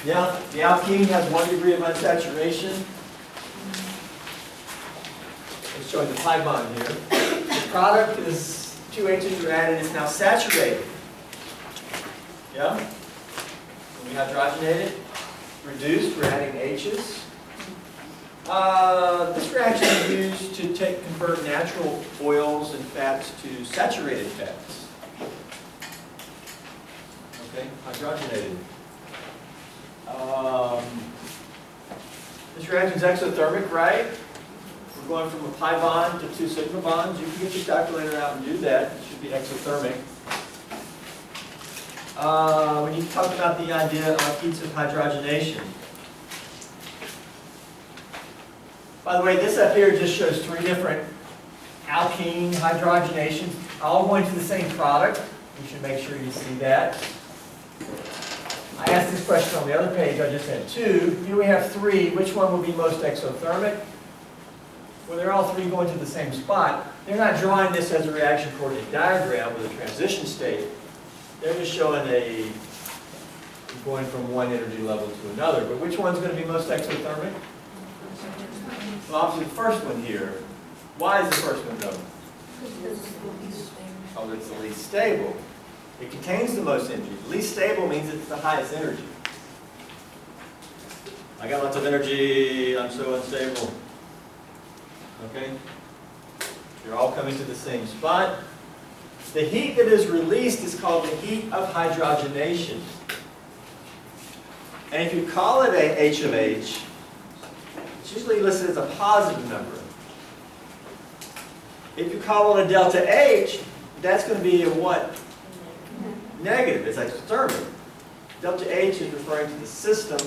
Yeah, the alkene has 1 degree of unsaturation. It's showing the pi bond here. The product is 2 H's are added, it's now saturated. Yeah? When we hydrogenate it, reduced, we're adding H's. This reaction is used to convert natural oils and fats to saturated fats. Okay, hydrogenated. This reaction is exothermic, right? We're going from a pi bond to 2 sigma bonds. You can get your calculator out and do that. It should be exothermic. We need to talk about the idea of heats of hydrogenation. By the way, this up here just shows 3 different alkene hydrogenations, all going to the same product. You should make sure you see that. I asked this question on the other page, I just had 2. Here we have 3. Which one will be most exothermic? Well, they're all 3 going to the same spot. They're not drawing this as a reaction coordinate diagram with a transition state. They're just showing going from one energy level to another. But which one's going to be most exothermic? Well, obviously the first one here. Why is the first one though? Oh, it's the least stable. It contains the most energy. Least stable means it's the highest energy. I got lots of energy, I'm so unstable. Okay? You're all coming to the same spot. The heat that is released is called the heat of hydrogenation. And if you call it a H of H, it's usually listed as a positive number. If you call it a delta H, that's going to be a what? Negative. It's exothermic. Delta H is referring to the system.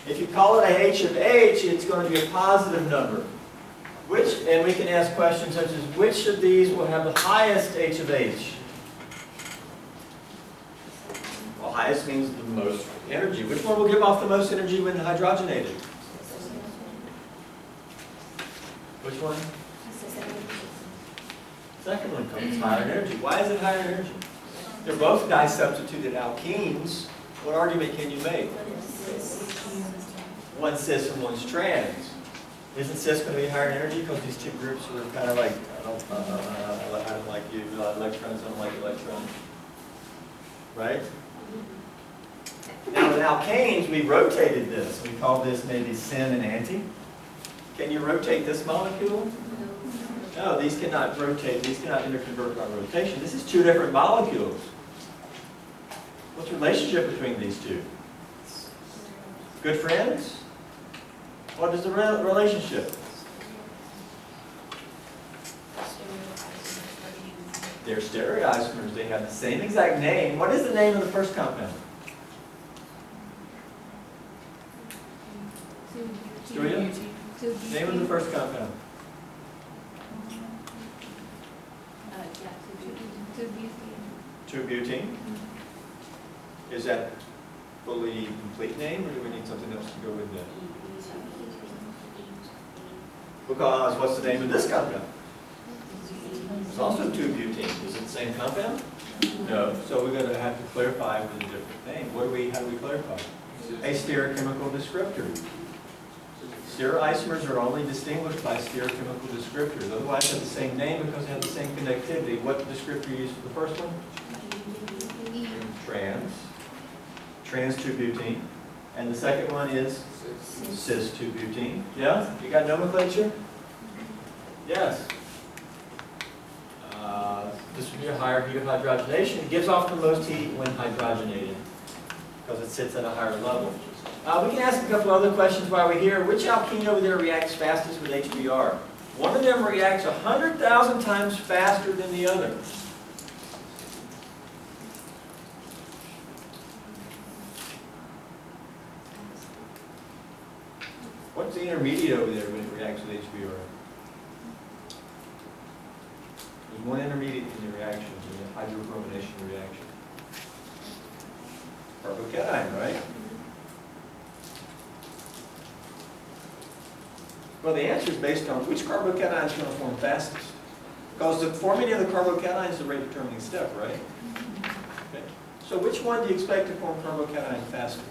If you call it a H of H, it's going to be a positive number. And we can ask questions such as, which of these will have the highest H of H? Well, highest means the most energy. Which one will give off the most energy when hydrogenated? Which one? Second one comes higher energy. Why is it higher energy? They're both disubstituted alkenes. What argument can you make? One's cis and one's trans. Isn't cis going to be higher energy because these 2 groups were kind of like, I don't like you, electrons, I don't like electrons. Right? Now with alkanes, we rotated this. We call this maybe syn and anti. Can you rotate this molecule? No, these cannot rotate. These cannot interconvert by rotation. This is 2 different molecules. What's the relationship between these 2? Good friends? What is the relationship? They're stereoisomers. They have the same exact name. What is the name of the first compound? Julia? Name of the first compound. 2-butene. Is that fully complete name, or do we need something else to go with that? Because what's the name of this compound? It's also 2-butene. Is it the same compound? No. So we're going to have to clarify with a different name. How do we clarify? A stereochemical descriptor. Stereoisomers are only distinguished by stereochemical descriptors. Otherwise, they have the same name because they have the same connectivity. What descriptor you use for the first one? Trans. Trans 2-butene. And the second one is cis 2-butene. Yeah? You got nomenclature? Yes. This would be a higher heat of hydrogenation. It gives off the most heat when hydrogenated because it sits at a higher level. We can ask a couple other questions while we're here. Which alkene over there reacts fastest with HBr? One of them reacts 100,000 times faster than the other. What's the intermediate over there when it reacts with HBr? There's one intermediate in the reaction, in the hydrochromination reaction. Carbocation, right? Well, the answer is based on which carbocation is going to form fastest. Because the forming of the carbocation is the rate determining step, right? Okay. So which one do you expect to form carbocation faster?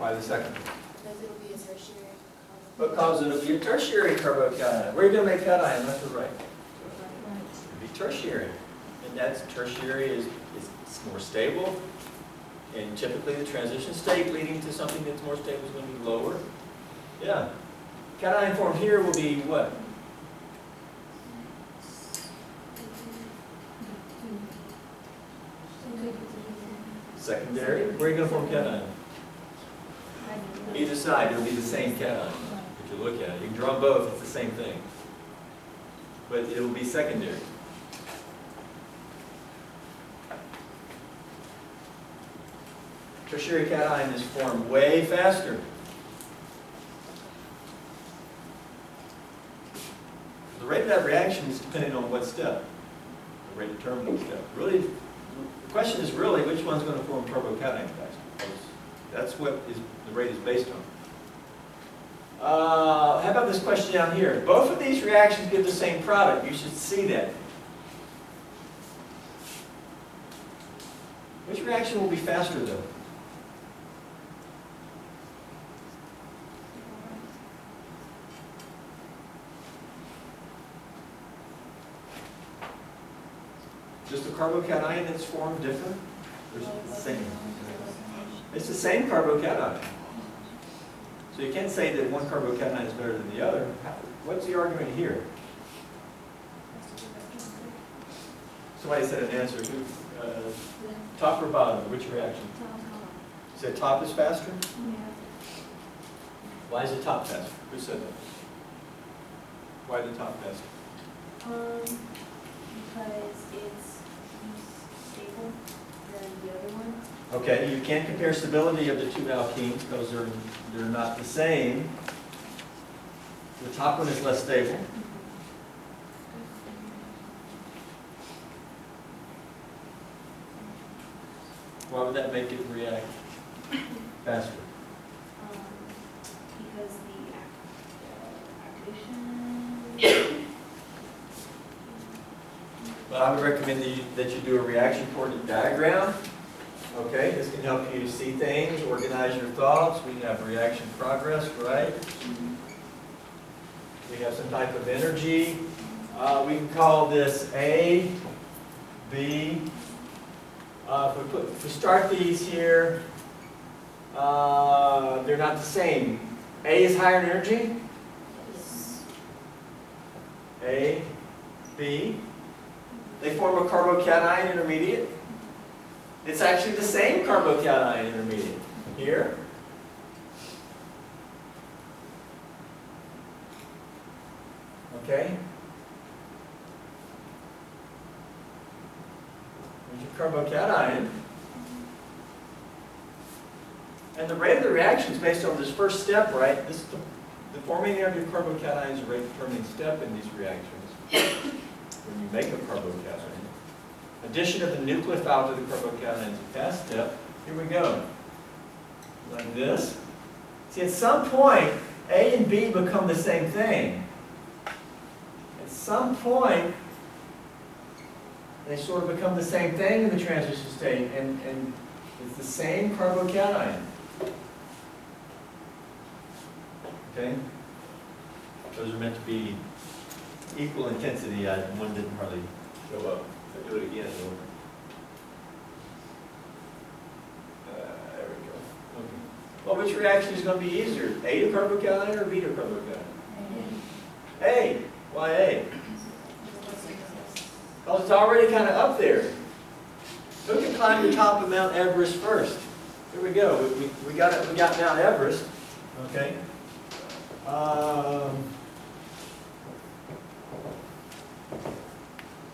Why the second? Because it'll be a tertiary. Because it'll be a tertiary carbocation. Where are you going to make cation, left or right? It'll be tertiary. And that's tertiary is more stable. And typically the transition state leading to something that's more stable is going to be lower. Yeah. Cation form here will be what? Secondary. Where are you going to form cation? Either side, it'll be the same cation. If you look at it, you can draw them both, it's the same thing. But it will be secondary. Tertiary cation is formed way faster. The rate of that reaction is depending on what step, the rate of terminal step. Really, the question is really which one's going to form carbocation faster. That's what the rate is based on. How about this question down here? Both of these reactions give the same product. You should see that. Which reaction will be faster though? Just the carbocation that's formed different? Or is it the same? It's the same carbocation. So you can't say that one carbocation is better than the other. What's the argument here? Somebody said an answer. Top or bottom? Which reaction? You said top is faster? Why is the top faster? Who said that? Why the top faster? Because it's stable than the other one. Okay, you can't compare stability of the two alkenes because they're not the same. The top one is less stable. Why would that make it react faster? Because the activation. Well, I would recommend that you do a reaction coordinate diagram. Okay, this can help you see things, organize your thoughts. We have reaction progress, right? We have some type of energy. We can call this A, B. If we start these here, they're not the same. A is higher in energy. A, B. They form a carbocation intermediate. It's actually the same carbocation intermediate here. Okay? There's your carbocation. And the rate of the reaction is based on this first step, right? This is the forming of your carbocation is a rate determining step in these reactions. When you make a carbocation. Addition of the nucleophile to the carbocation is a fast step. Here we go. Like this. See, at some point, A and B become the same thing. At some point, they sort of become the same thing in the transition state, and it's the same carbocation. Okay? Those are meant to be equal intensity. One didn't hardly show up. I'll do it again. There we go. Okay. Well, which reaction is going to be easier? A to carbocation or B to carbocation? A. Why A? Because it's already kind of up there. Who can climb the top of Mount Everest first? Here we go. We got Mount Everest. Okay.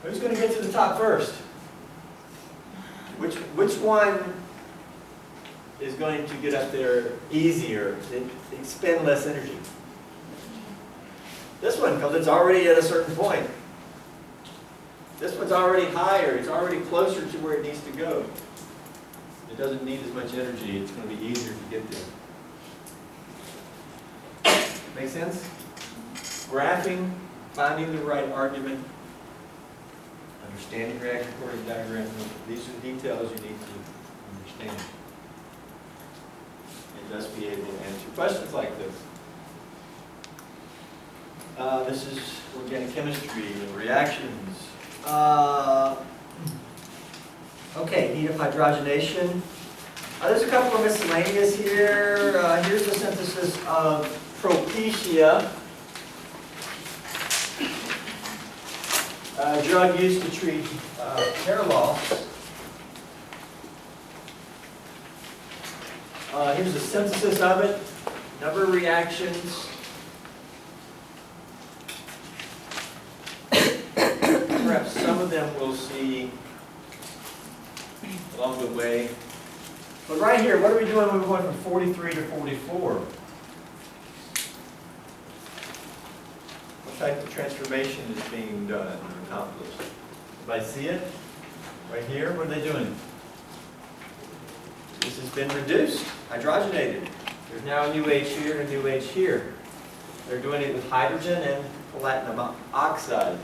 Who's going to get to the top first? Which one is going to get up there easier and expend less energy? This one, because it's already at a certain point. This one's already higher. It's already closer to where it needs to go. It doesn't need as much energy. It's going to be easier to get there. Make sense? Graphing, finding the right argument, understanding reaction coordinate diagram. These are the details you need to understand. and just be able to answer questions like this. This is organic chemistry and reactions. Okay, heat of hydrogenation. There's a couple of miscellaneous here. Here's the synthesis of Propecia, a drug used to treat hair loss. Here's the synthesis of it, number of reactions. Perhaps some of them we'll see along the way. But right here, what are we doing when we went from 43 to 44? What type of transformation is being done or accomplished? Everybody see it? Right here, what are they doing? This has been reduced, hydrogenated. There's now a new H here and a new H here. They're doing it with hydrogen and platinum oxide.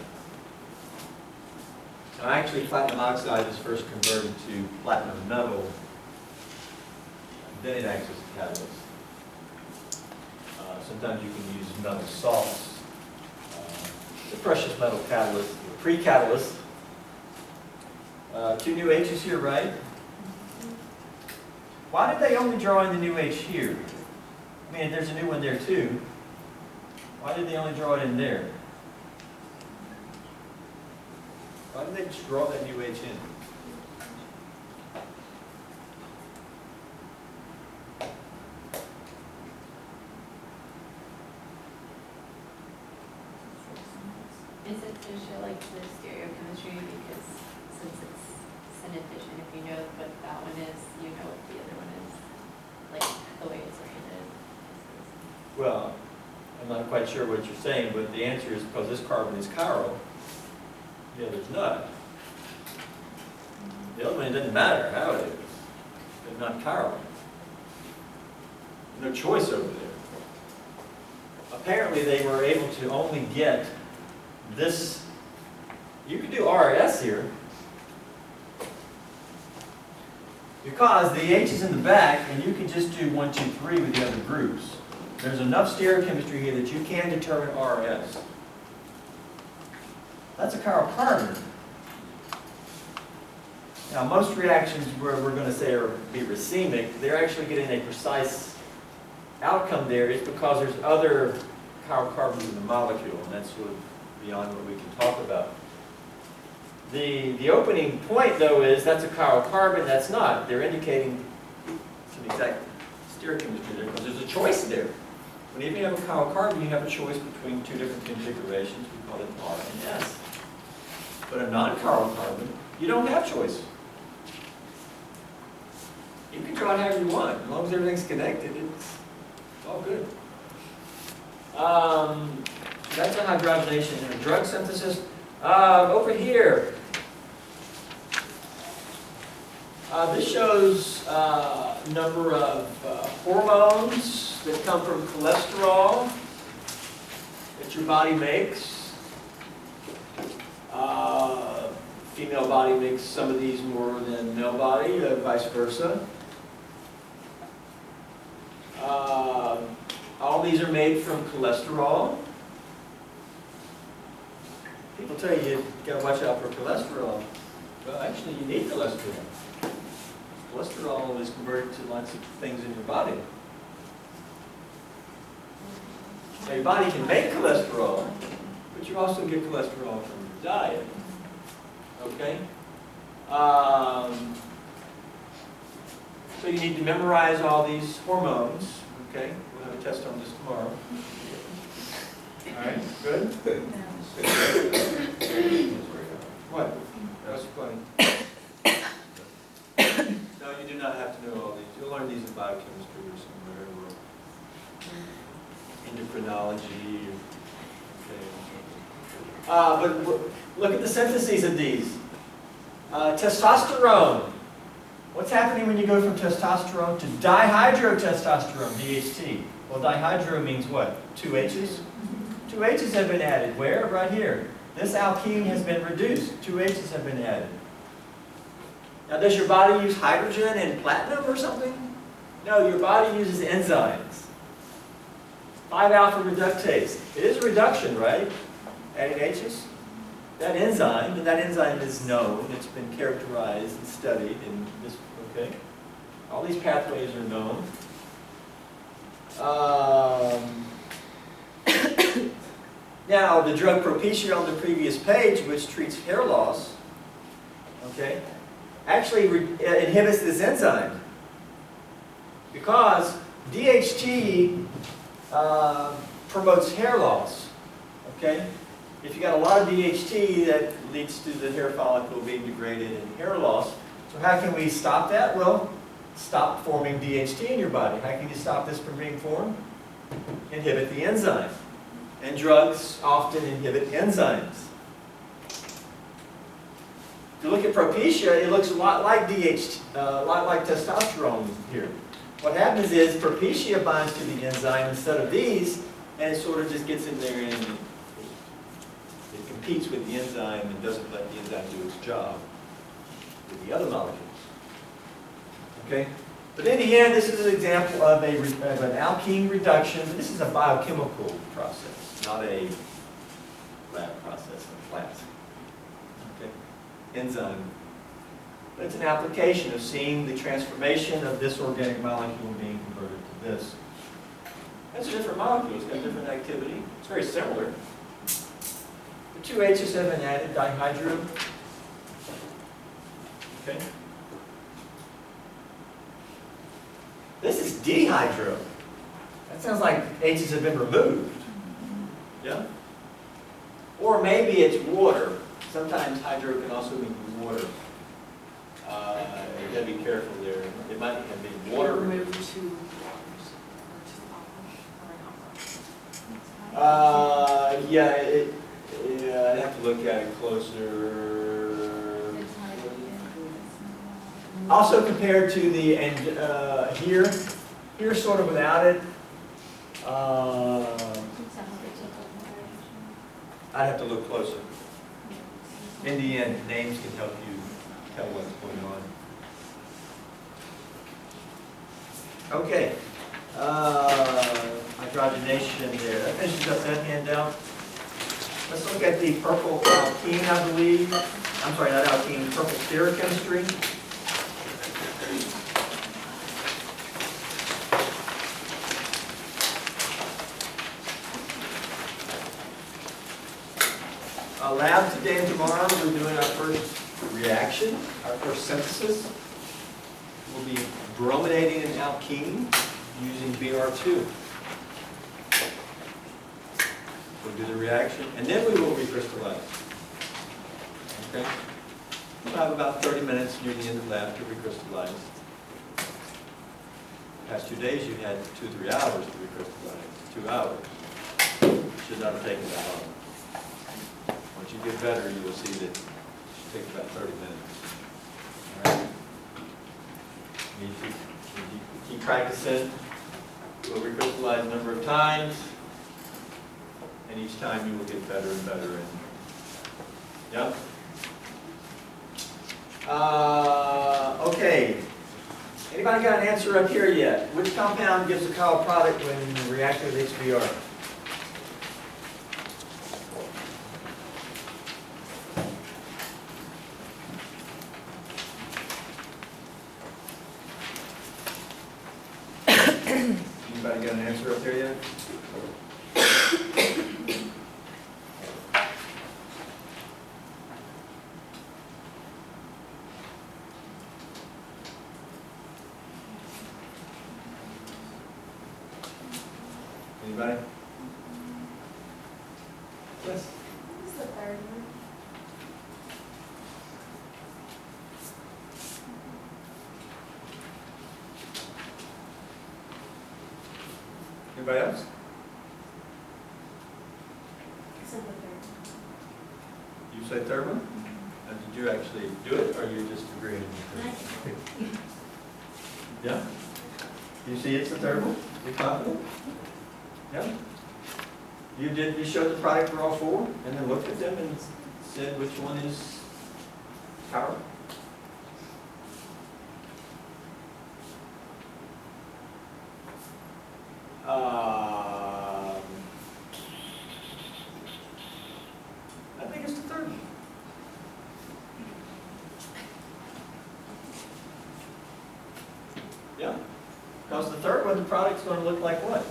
Now actually platinum oxide is first converted to platinum metal. Then it acts as a catalyst. Sometimes you can use metal salts. The precious metal catalyst, the pre-catalyst. 2 new H's here, right? Why did they only draw in the new H here? I mean, there's a new one there too. Why did they only draw it in there? Why did they just draw that new H in? Is it to show like the stereochemistry, because since it's synthetic, if you know what that one is, you know what the other one is, like the way it's oriented. Well, I'm not quite sure what you're saying, but the answer is because this carbon is chiral, the other's not. The other one, it doesn't matter how it is. It's not chiral. No choice over there. Apparently they were able to only get this. You could do RS here, because the H is in the back and you can just do 1, 2, 3 with the other groups. There's enough stereochemistry here that you can determine RS. That's a chiral carbon. Now most reactions where we're going to say are be racemic, they're actually getting a precise outcome there is because there's other chiral carbons in the molecule, and that's sort of beyond what we can talk about. The opening point, though, is that's a chiral carbon. That's not. They're indicating some exact stereochemistry there because there's a choice there. Whenever you have a chiral carbon, you have a choice between 2 different configurations. We call it R and S. But a non-chiral carbon, you don't have choice. You can draw it however you want. As long as everything's connected, it's all good. That's a hydrogenation in a drug synthesis. Over here, this shows a number of hormones that come from cholesterol that your body makes. Female body makes some of these more than male body, vice versa. All these are made from cholesterol. People tell you you've got to watch out for cholesterol. Well, actually, you need cholesterol. Cholesterol is converted to lots of things in your body. Now, your body can make cholesterol, but you also get cholesterol from your diet. Okay? So you need to memorize all these hormones. Okay? We'll have a test on this tomorrow. All right? Good? What? What's funny? No, you do not have to know all these. You'll learn these in biochemistry or somewhere, or endocrinology. Okay. But look at the syntheses of these. Testosterone. What's happening when you go from testosterone to dihydrotestosterone, DHT? Well, dihydro means what? 2 H's? 2 H's have been added. Where? Right here. This alkene has been reduced. 2 H's have been added. Now, does your body use hydrogen and platinum or something? No, your body uses enzymes. 5-alpha reductase. It is a reduction, right? Adding H's. That enzyme, and that enzyme is known. It's been characterized and studied in this, okay? All these pathways are known. Now, the drug Propecia on the previous page, which treats hair loss, okay, actually inhibits this enzyme. Because DHT promotes hair loss, okay? If you got a lot of DHT, that leads to the hair follicle being degraded and hair loss. So how can we stop that? Well, stop forming DHT in your body. How can you stop this from being formed? Inhibit the enzyme. And drugs often inhibit enzymes. If you look at Propecia, it looks a lot like DHT, a lot like testosterone here. What happens is Propecia binds to the enzyme instead of these, and it sort of just gets in there and it competes with the enzyme and doesn't let the enzyme do its job with the other molecules. Okay? But in the end, this is an example of an alkene reduction. But this is a biochemical process, not a lab process in plants. Okay? Enzyme. But it's an application of seeing the transformation of this organic molecule being converted to this. That's a different molecule. It's got different activity. It's very similar. The two H's have been added, dihydro. Okay? This is dehydro. That sounds like H's have been removed. Yeah? Or maybe it's water. Sometimes hydro can also mean water. You gotta be careful there. It might have been water removed. Yeah, I'd have to look at it closer. Also compared to the, and here sort of without it. I'd have to look closer. In the end, names can help you tell what's going on. Okay. Hydrogenation there. That finishes up that handout. Let's look at the purple alkene, I believe. I'm sorry, not alkene, purple stereochemistry. Lab today and tomorrow, we're doing our first reaction, our first synthesis. We'll be brominating an alkene using Br2. We'll do the reaction, and then we will recrystallize. Okay? We'll have about 30 minutes near the end of lab to recrystallize. The past 2 days, you had 2-3 hours to recrystallize. 2 hours. Should not have taken that long. Once you get better, you will see that it should take about 30 minutes. All right? You need to keep practicing. We'll recrystallize a number of times, and each time you will get better and better. And yeah. Okay. Anybody got an answer up here yet? Which compound gives a alkyl product when reacted with HBr? Anybody got an answer up there yet? Anybody? Yes? What was the third one? Anybody else? I said the third one. You say third one? Did you actually do it, or you just agreeing? Yeah? You see it's the third one? You confident? Yeah? You showed the product for all four, and then looked at them and said which one is power? Yeah. Because the third one, the product's going to look like what?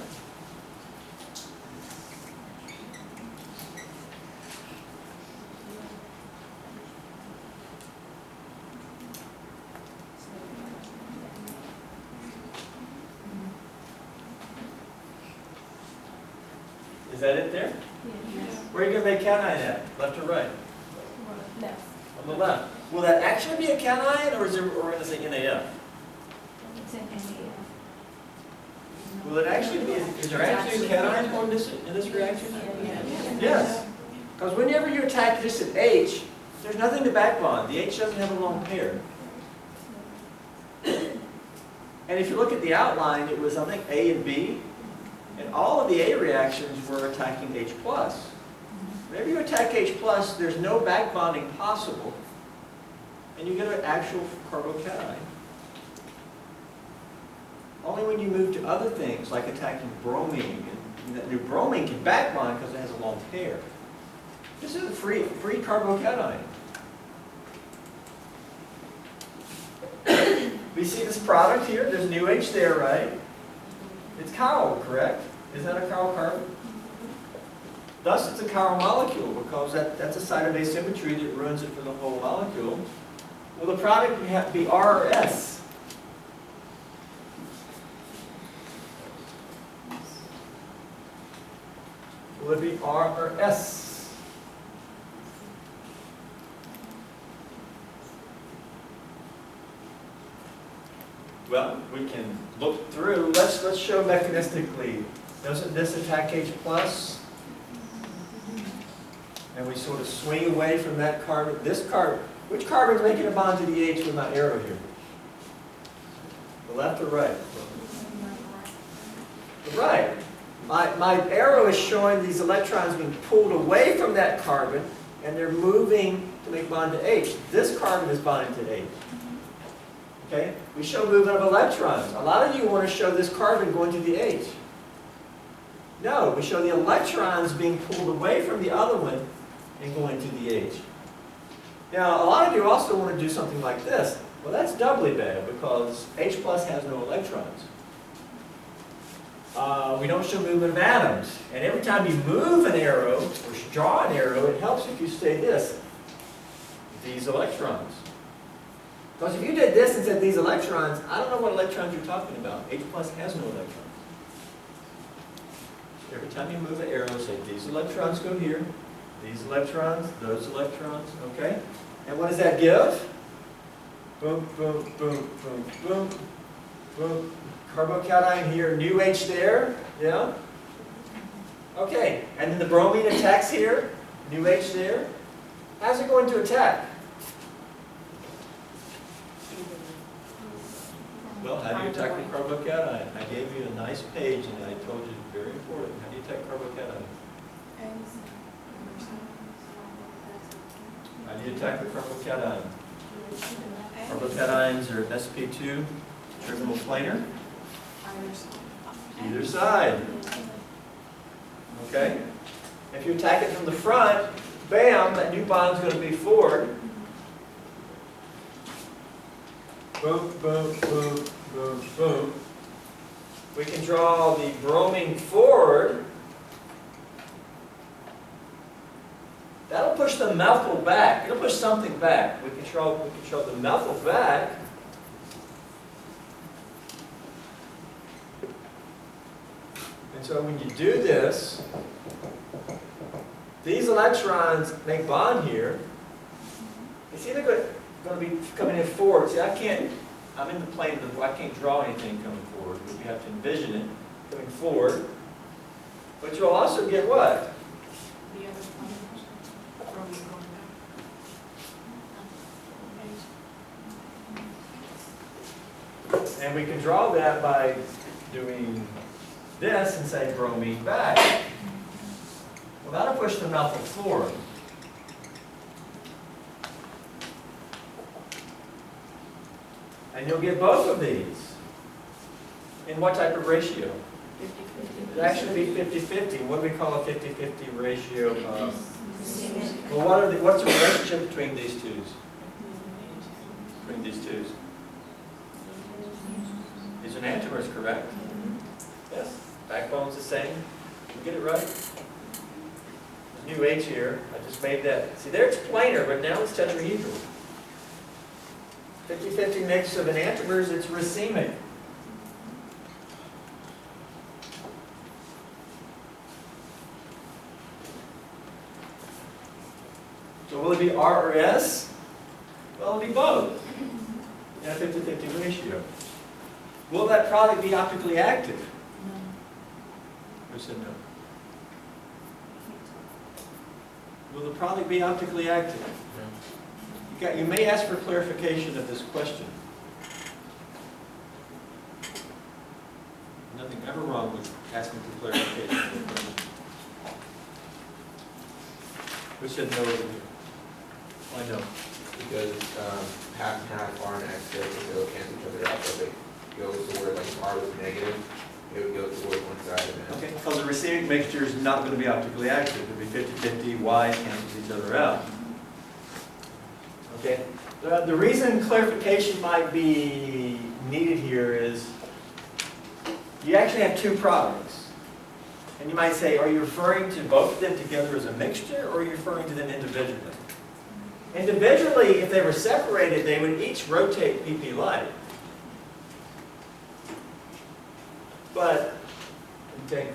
Is that it there? Where are you going to make cation at? Left or right? Left. On the left. Will that actually be a cation, or is there, we're going to say NAF? It's an NAF. Will it actually be, is there actually a cation formed in this reaction? Yes. Because whenever you attack this at H, there's nothing to back bond. The H doesn't have a long pair. And if you look at the outline, it was, I think, A and B. And all of the A reactions were attacking H+. Whenever you attack H+, there's no back bonding possible. And you get an actual carbocation. Only when you move to other things, like attacking bromine, and that new bromine can back bond because it has a long pair. This is a free carbocation. We see this product here, there's new H there, right? It's chiral, correct? Is that a chiral carbon? Thus it's a chiral molecule because that's a site of asymmetry that ruins it for the whole molecule. Well, the product would have to be R or S. Will it be R or S? Well, we can look through. Let's show mechanistically. Doesn't this attack H+? And we sort of swing away from that carbon. This carbon, which carbon is making a bond to the H with my arrow here? The left or right? The right. My arrow is showing these electrons being pulled away from that carbon, and they're moving to make bond to H. This carbon is bonding to H. Okay? We show movement of electrons. A lot of you want to show this carbon going to the H. No, we show the electrons being pulled away from the other one and going to the H. Now, a lot of you also want to do something like this. Well, that's doubly bad because H+ has no electrons. We don't show movement of atoms. And every time you move an arrow, or draw an arrow, it helps if you say this, these electrons. Because if you did this and said these electrons, I don't know what electrons you're talking about. H+ has no electrons. Every time you move an arrow, say these electrons go here, these electrons, those electrons, okay? And what does that give? Boom, boom, boom, boom, boom, boom. Carbocation here, new H there, yeah? Okay, and then the bromine attacks here, new H there. How's it going to attack? Well, how do you attack the carbocation? I gave you a nice page and I told you it's very important. How do you attack carbocation? How do you attack the carbocation? Carbocations are sp2, trigonal planar. Either side. Okay? If you attack it from the front, bam, that new bond's going to be forward. Boom, boom, boom, boom, boom. We can draw the bromine forward. That'll push the methyl back. It'll push something back. We control the methyl back. And so when you do this, these electrons make bond here. You see they're going to be coming in forward. See, I'm in the plane of I can't draw anything coming forward, but you have to envision it coming forward. But you'll also get what? And we can draw that by doing this and say bromine back. Well, that'll push the methyl forward. And you'll get both of these. In what type of ratio? 50-50. It'd actually be 50-50. What do we call a 50-50 ratio? Well, what's the relationship between these twos? Is enantiomers, correct? Yes, backbone's the same. Did you get it right? There's new H here. I just made that. See, there it's planar, but now it's tetrahedral. 50-50 mix of enantiomers, it's racemic. So will it be R or S? Well, it'll be both. In a 50-50 ratio. Will that product be optically active? Who said no? Will the product be optically active? You may ask for clarification of this question. Nothing ever wrong with asking for clarification of the question. Who said no over here? Why no? Because half and half are an X, they'll cancel each other out, so if it goes toward like R was negative, it would go towards one side of it. Okay, because the racemic mixture is not going to be optically active. It'll be 50-50, Y cancels each other out. Okay, the reason clarification might be needed here is you actually have two products. And you might say, are you referring to both of them together as a mixture, or are you referring to them individually? Individually, if they were separated, they would each rotate pp light. But, okay.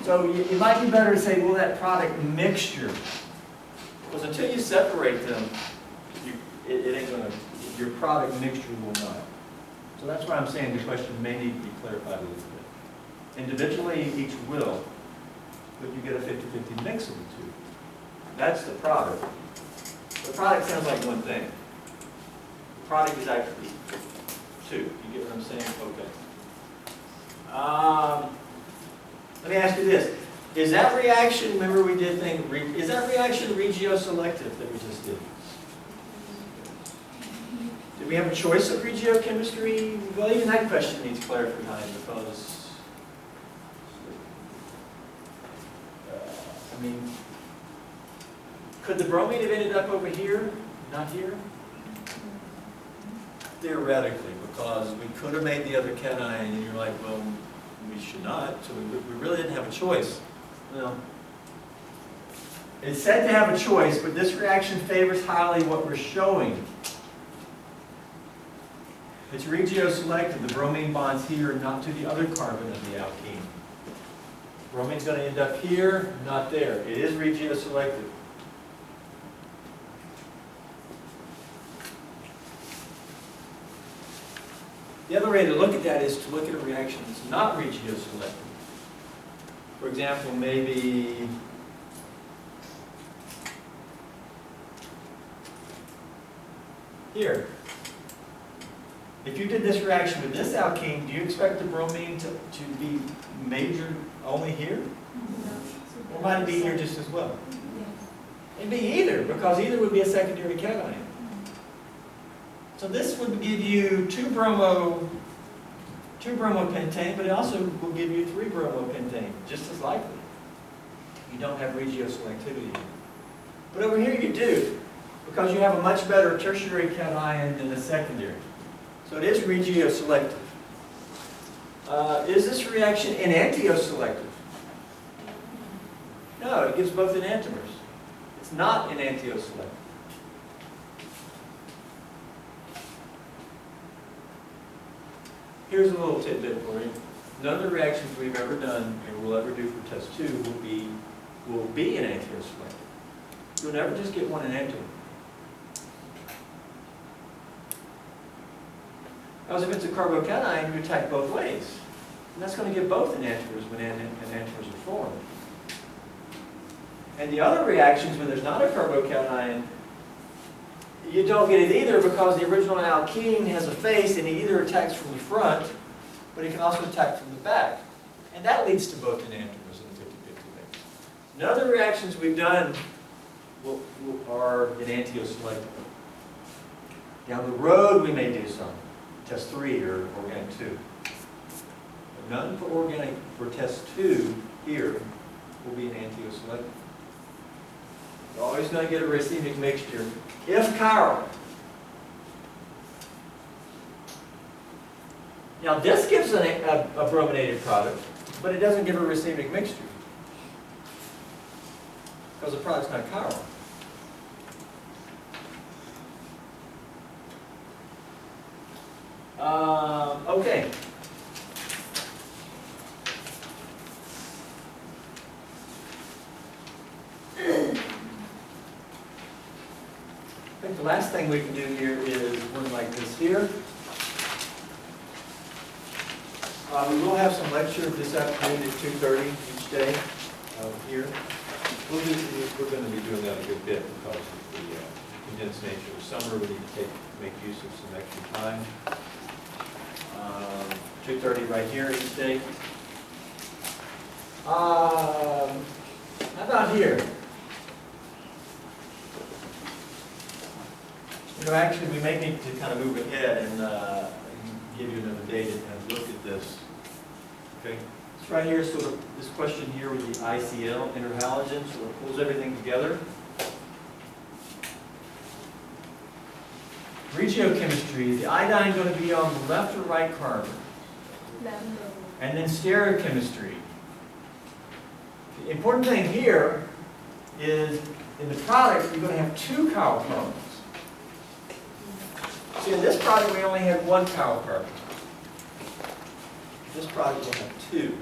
So it might be better to say, well, that product mixture. Because until you separate them, it ain't going to, your product mixture will not. So that's why I'm saying the question may need to be clarified a little bit. Individually, each will, but you get a 50-50 mix of the two. That's the product. The product sounds like one thing. The product is actually two. You get what I'm saying? Okay. Let me ask you this. Is that reaction, remember we did think, is that reaction regioselective that we just did? Did we have a choice of regiochemistry? Well, even that question needs clarifying because, I mean, could the bromine have ended up over here, not here? Theoretically, because we could have made the other cation, and you're like, well, we should not, so we really didn't have a choice. Well, it's said to have a choice, but this reaction favors highly what we're showing. It's regioselective. The bromine bonds here, not to the other carbon of the alkene. Bromine's going to end up here, not there. It is regioselective. The other way to look at that is to look at a reaction that's not regioselective. For example, maybe here. If you did this reaction with this alkene, do you expect the bromine to be majored only here? Or might it be here just as well? It'd be either, because either would be a secondary cation. So this would give you two bromopentane, but it also will give you 3 bromopentane, just as likely. You don't have regioselectivity. But over here you do, because you have a much better tertiary cation than a secondary. So it is regioselective. Is this reaction enantioselective? No, it gives both enantiomers. It's not enantioselective. Here's a little tidbit for you. None of the reactions we've ever done or will ever do for test 2 will be enantioselective. You'll never just get one enantiomer. Because if it's a carbocation, you attack both ways. And that's going to give both enantiomers when enantiomers are formed. And the other reactions, when there's not a carbocation, you don't get it either because the original alkene has a face and it either attacks from the front, but it can also attack from the back. And that leads to both enantiomers in the 50-50 mix. None of the reactions we've done are enantioselective. Down the road we may do some. Test 3 or organic 2. But none for organic, for test 2 here will be enantioselective. You're always going to get a racemic mixture. If chiral. Now this gives a brominated product, but it doesn't give a racemic mixture. Because the product's not chiral. Okay. I think the last thing we can do here is one like this here. We will have some lecture this afternoon at 2:30 each day here. We're going to be doing that a good bit because of the condensed nature of summer. We need to make use of some extra time. 2:30 right here each day. How about here? You know, actually, we may need to kind of move ahead and give you another day to kind of look at this. Okay? It's right here, sort of this question here with the ICL, interhalogen, sort of pulls everything together. Regiochemistry, is the iodine going to be on the left or right carbon? Left. And then stereochemistry. The important thing here is in the product, you're going to have 2 chiral carbons. See, in this product, we only had 1 chiral carbon. This product will have 2.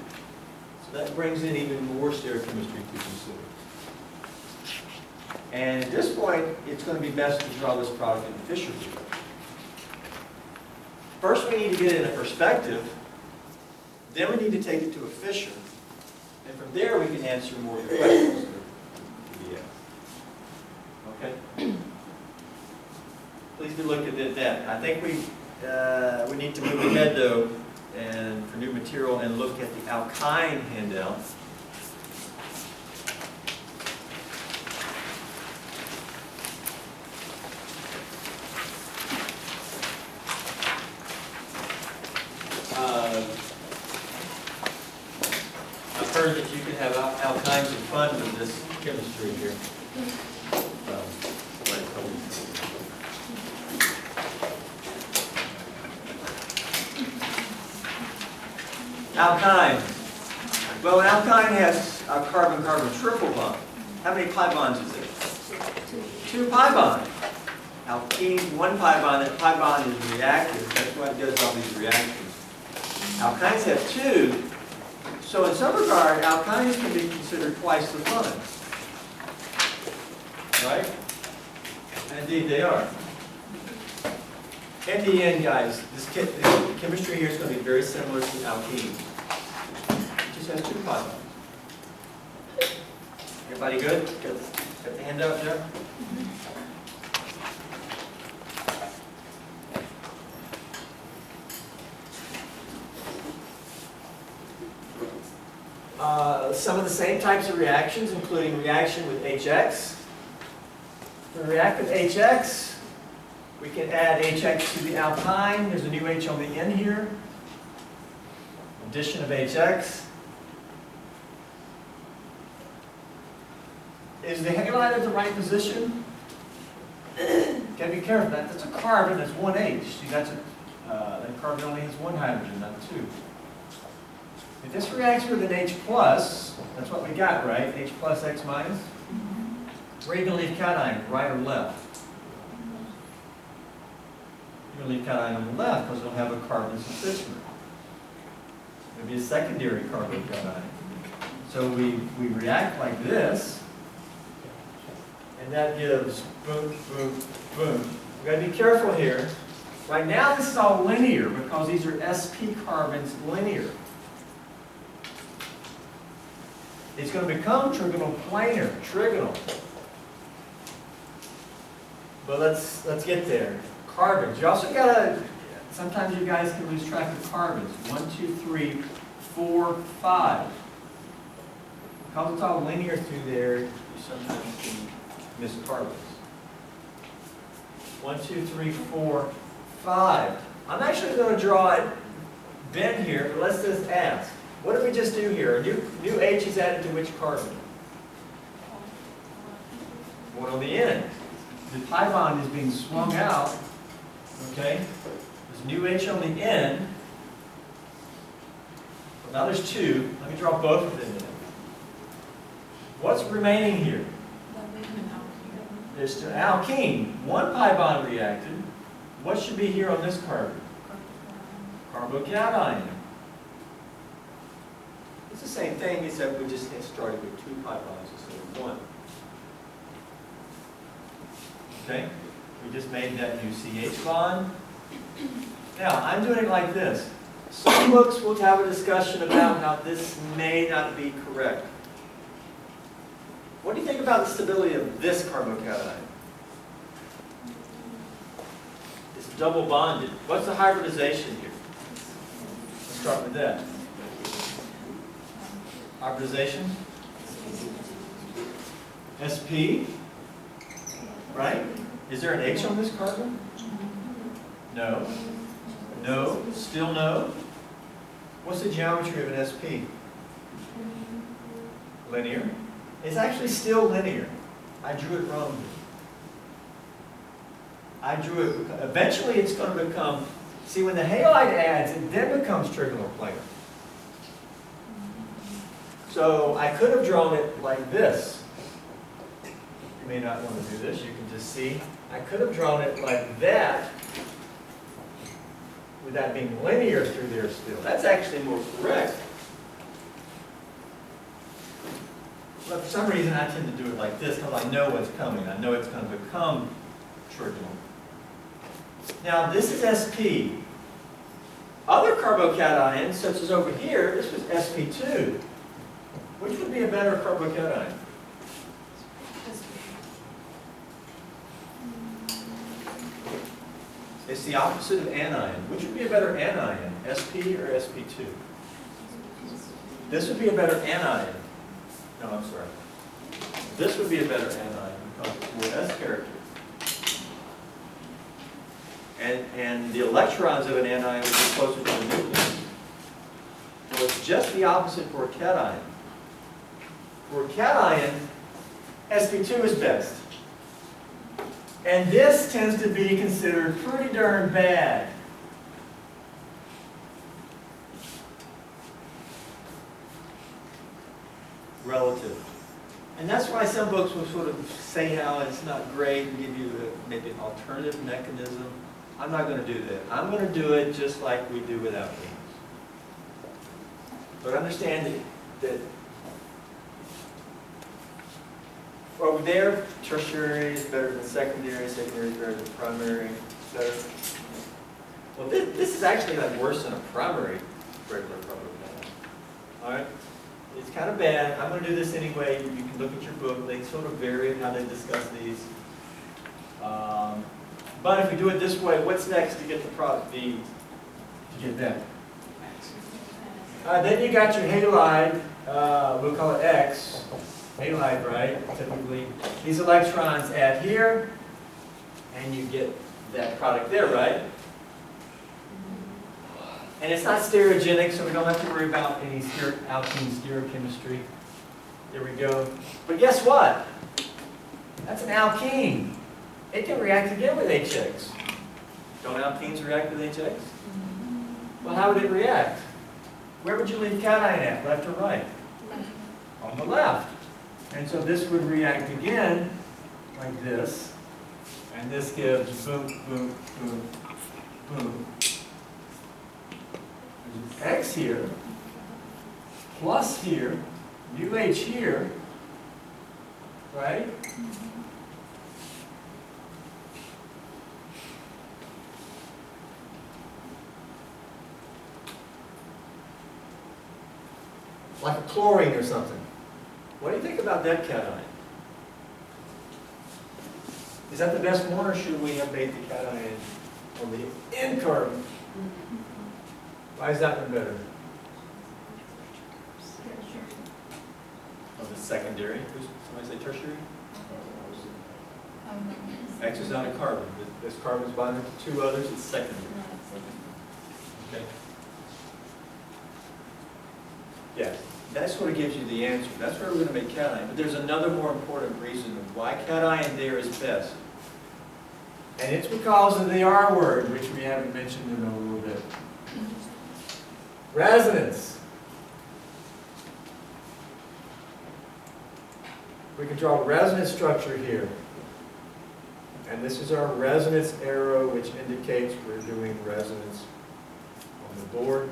So that brings in even more stereochemistry to consider. And at this point, it's going to be best to draw this product in the Fisher view. First, we need to get it in a perspective. Then we need to take it to a Fisher. And from there, we can answer more of the questions. Okay? Please do look at that. I think we need to move ahead, though, and for new material and look at the Alkyne handout. I've heard that you can have all kinds of fun with this chemistry here. Alkyne. Well, an alkyne has a carbon-carbon triple bond. How many pi bonds is there? 2 pi bonds. Alkene's 1 pi bond. That pi bond is reactive. That's why it does all these reactions. Alkynes have 2. So in some regard, alkynes can be considered twice the fun. Right? Indeed, they are. In the end, guys, the chemistry here is going to be very similar to alkene. It just has 2 pi bonds. Everybody good? Got the handout, Jeff? Some of the same types of reactions, including reaction with HX. To react with HX, we can add HX to the alkyne. There's a new H on the end here. Addition of HX. Is the halide at the right position? Gotta be careful. That's a carbon. That's 1 H. See, that carbon only has 1 hydrogen, not 2. If this reacts with an H plus, that's what we got, right? H plus X minus. Where are you going to leave cation, right or left? You're going to leave cation on the left because it'll have a carbon substituent. It'll be a secondary carbon cation. So we react like this, and that gives boom, boom, boom. We've got to be careful here. Right now this is all linear because these are sp carbons linear. It's going to become trigonal planar, trigonal. But let's get there. Carbons. You also gotta, sometimes you guys can lose track of carbons. 1, 2, 3, 4, 5. Because it's all linear through there, you sometimes can miss carbons. 1, 2, 3, 4, 5. I'm actually going to draw it bent here, but let's just ask. What did we just do here? A new H is added to which carbon? 1 on the end. The pi bond is being swung out. Okay? There's a new H on the end. Now there's two. Let me draw both of them in. What's remaining here? There's still alkene. One pi bond reacted. What should be here on this carbon? Carbocation. It's the same thing, except we just started with 2 pi bonds instead of 1. Okay? We just made that new CH bond. Now, I'm doing it like this. Some books will have a discussion about how this may not be correct. What do you think about the stability of this carbocation? It's double bonded. What's the hybridization here? Let's start with that. Hybridization? SP? Right? Is there an H on this carbon? No. No. Still no. What's the geometry of an SP? Linear. It's actually still linear. I drew it wrong. I drew it, eventually it's going to become, see when the halide adds, it then becomes trigonal planar. So I could have drawn it like this. You may not want to do this, you can just see. I could have drawn it like that, with that being linear through there still. That's actually more correct. But for some reason I tend to do it like this because I know what's coming. I know it's going to become trigonal. Now this is SP. Other carbocations, such as over here, this was SP2. Which would be a better carbocation? It's the opposite of anion. Which would be a better anion, SP or SP2? This would be a better anion. No, I'm sorry. This would be a better anion because it's more S character. And the electrons of an anion would be closer to the nucleus. So it's just the opposite for a cation. For a cation, SP2 is best. And this tends to be considered pretty darn bad. Relative. And that's why some books will sort of say how it's not great and give you maybe an alternative mechanism. I'm not going to do that. I'm going to do it just like we do with alkenes. But understand that over there, tertiary is better than secondary is better than primary, etc. Well, this is actually like worse than a primary regular carbocation. All right? It's kind of bad. I'm going to do this anyway. You can look at your book. They sort of vary in how they discuss these. But if we do it this way, what's next to get the product B? To get that. Then you got your halide. We'll call it X. Halide, right? Typically, these electrons add here, and you get that product there, right? And it's not stereogenic, so we don't have to worry about any alkene stereochemistry. There we go. But guess what? That's an alkene. It can react again with HX. Don't alkenes react with HX? Well, how would it react? Where would you leave cation at, left or right? On the left. And so this would react again like this. And this gives boom, boom, boom, boom. X here, plus here, UH here, right? Like a chlorine or something. What do you think about that cation? Is that the best one, or should we have made the cation on the N carbon? Why is that one better? Oh, the secondary. Somebody say tertiary? X is not a carbon. This carbon is bonded to two others. It's secondary. Okay. Yeah, that sort of gives you the answer. That's where we're going to make cation. But there's another more important reason of why cation there is best. And it's because of the R word, which we haven't mentioned in a little bit. Resonance. We can draw a resonance structure here. And this is our resonance arrow, which indicates we're doing resonance on the board.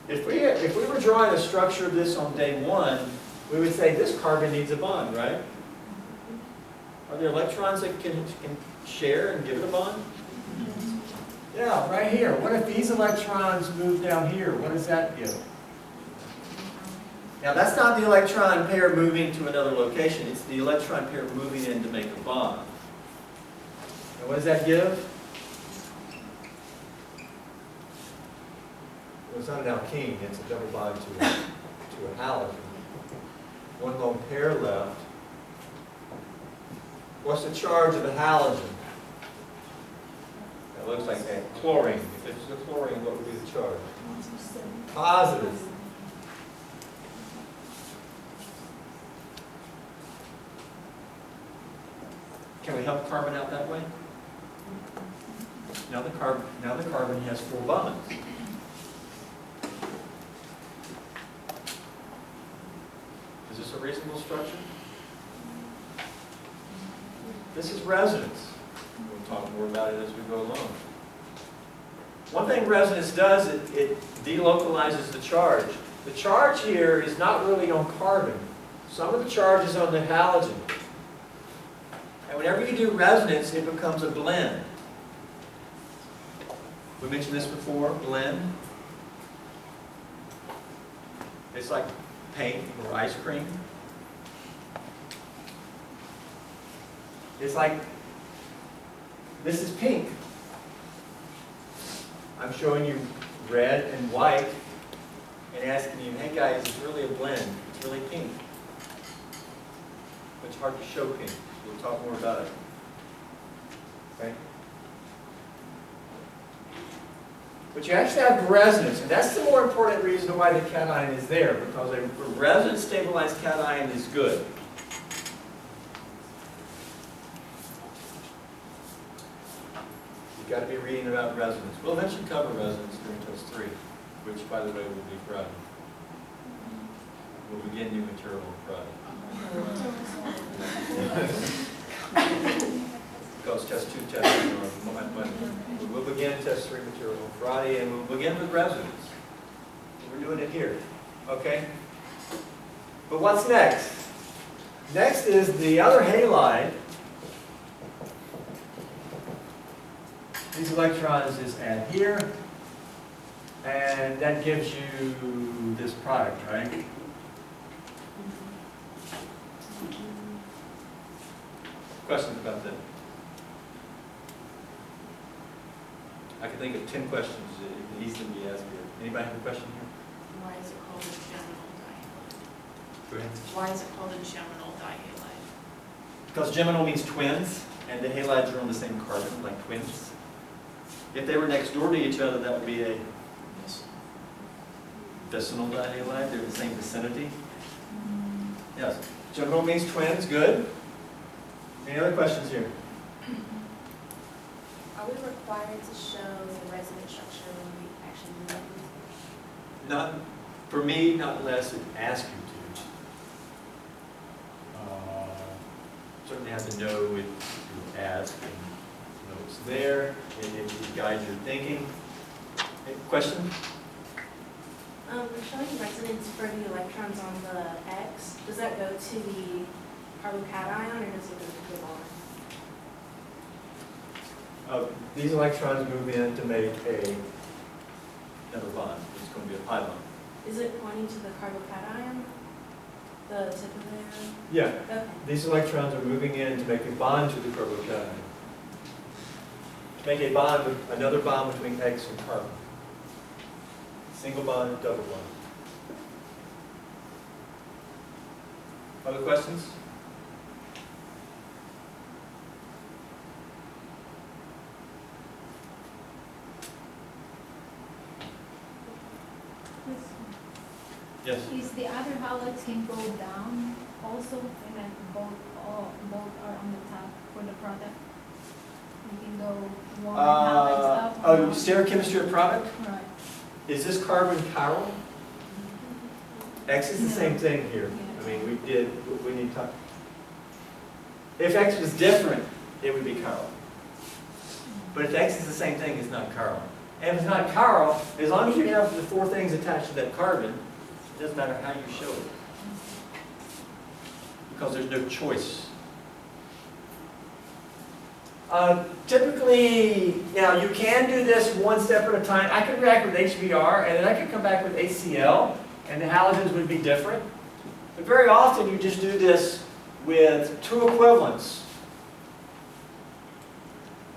If we were drawing a structure of this on day one, we would say this carbon needs a bond, right? Are there electrons that can share and give it a bond? Yeah, right here. What if these electrons move down here? What does that give? Now, that's not the electron pair moving to another location. It's the electron pair moving in to make a bond. And what does that give? Well, it's not an alkene. It's a double bond to a halogen. One lone pair left. What's the charge of a halogen? It looks like a chlorine. If it's a chlorine, what would be the charge? Positive. Can we help carbon out that way? Now the carbon has 4 bonds. Is this a reasonable structure? This is resonance. We'll talk more about it as we go along. One thing resonance does, it delocalizes the charge. The charge here is not really on carbon. Some of the charge is on the halogen. And whenever you do resonance, it becomes a blend. We mentioned this before, blend. It's like paint or ice cream. It's like, this is pink. I'm showing you red and white and asking you, hey guys, it's really a blend. It's really pink. But it's hard to show pink. We'll talk more about it. Okay? But you actually have resonance, and that's the more important reason why the cation is there, because a resonance stabilized cation is good. You've got to be reading about resonance. We'll eventually cover resonance during test 3, which, by the way, will be Friday. We'll begin new material on Friday. Because test 2, test 3 are on Monday. We'll begin test 3 material on Friday, and we'll begin with resonance. We're doing it here, okay? But what's next? Next is the other halide. These electrons just add here, and that gives you this product, right? Questions about that? I can think of 10 questions that can easily be asked here. Anybody have a question here? Why is it called a geminal dihalide? Go ahead. Why is it called a geminal dihalide? Because geminal means twins, and the halides are on the same carbon, like twins. If they were next door to each other, that would be a vicinal dihalide. They're in the same vicinity. Yes. Geminal means twins. Good. Any other questions here? Are we required to show the resonance structure when we actually do that? Not, for me, not unless it asks you to. Certainly have to know it to ask and know it's there, and it guides your thinking. Any question? We're showing resonance for the electrons on the X. Does that go to the carbocation or does it go to the bond? These electrons move in to make another bond. It's going to be a pi bond. Is it pointing to the carbocation? The tip of the arrow? Yeah. Okay. These electrons are moving in to make a bond to the carbocation. To make a bond, with another bond between X and carbon. Single bond, double bond. Other questions? Yes. Is the other halides can go down also, and then both are on the top for the product? You can go one halides up. Oh, stereochemistry of product? Right. Is this carbon chiral? X is the same thing here. I mean, we need to. If X was different, it would be chiral. But if X is the same thing, it's not chiral. And if it's not chiral, as long as you have the 4 things attached to that carbon, it doesn't matter how you show it. Because there's no choice. Typically, now you can do this one step at a time. I could react with HBr, and then I could come back with HCl, and the halogens would be different. But very often you just do this with 2 equivalents.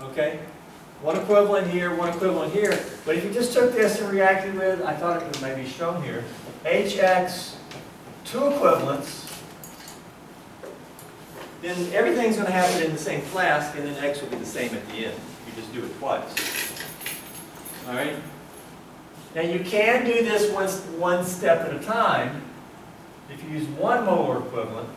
Okay? One equivalent here, one equivalent here. But if you just took this and reacted with, I thought it was maybe shown here, HX, 2 equivalents, then everything's going to happen in the same flask, and then X will be the same at the end. You just do it twice. All right? Now you can do this one step at a time. If you use 1 molar equivalent,